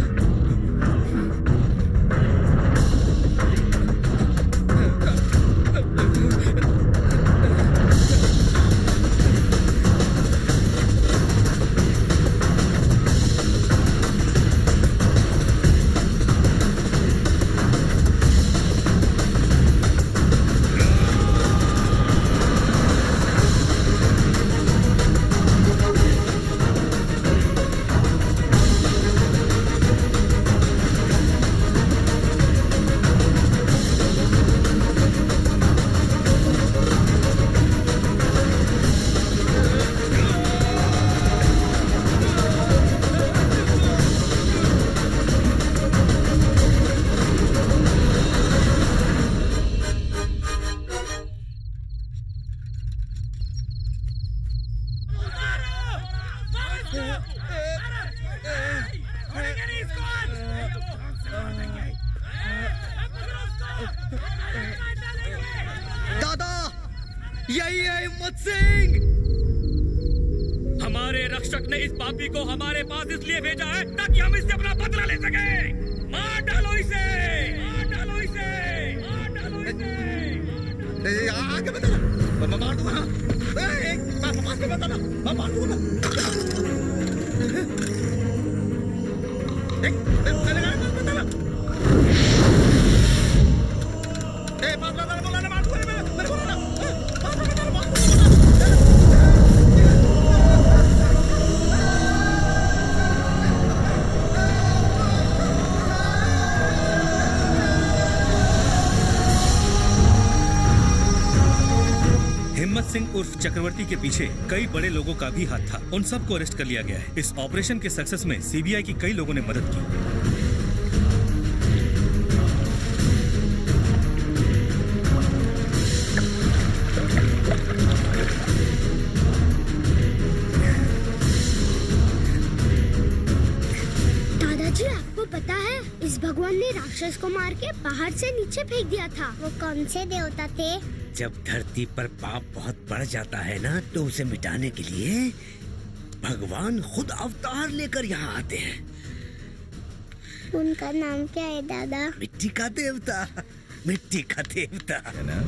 दादा, यही है हिम्मत सिंह। हमारे रक्षक ने इस पापी को हमारे पास इसलिए भेजा है ताकि हम इससे अपना बदला ले सके। मार डालो इसे, मार डालो इसे, मार डालो इसे। आगे बता, मैं मार दूंगा। एक पास में बता, मैं मार दूंगा। हिम्मत सिंह उर्फ चक्रवर्ती के पीछे कई बड़े लोगों का भी हाथ था। उन सबको अरेस्ट कर लिया गया है। इस ऑपरेशन के सक्सेस में सीबीआई की कई लोगों ने मदद की। दादाजी, आपको पता है इस भगवान ने राक्षस को मार के पहाड़ से नीचे फेंक दिया था। वो कौन से देवता थे? जब धरती पर पाप बहुत बढ़ जाता है ना, तो उसे मिटाने के लिए भगवान खुद अवतार लेकर यहाँ आते हैं। उनका नाम क्या है दादा? मिट्टी का देवता, मिट्टी का देवता है ना।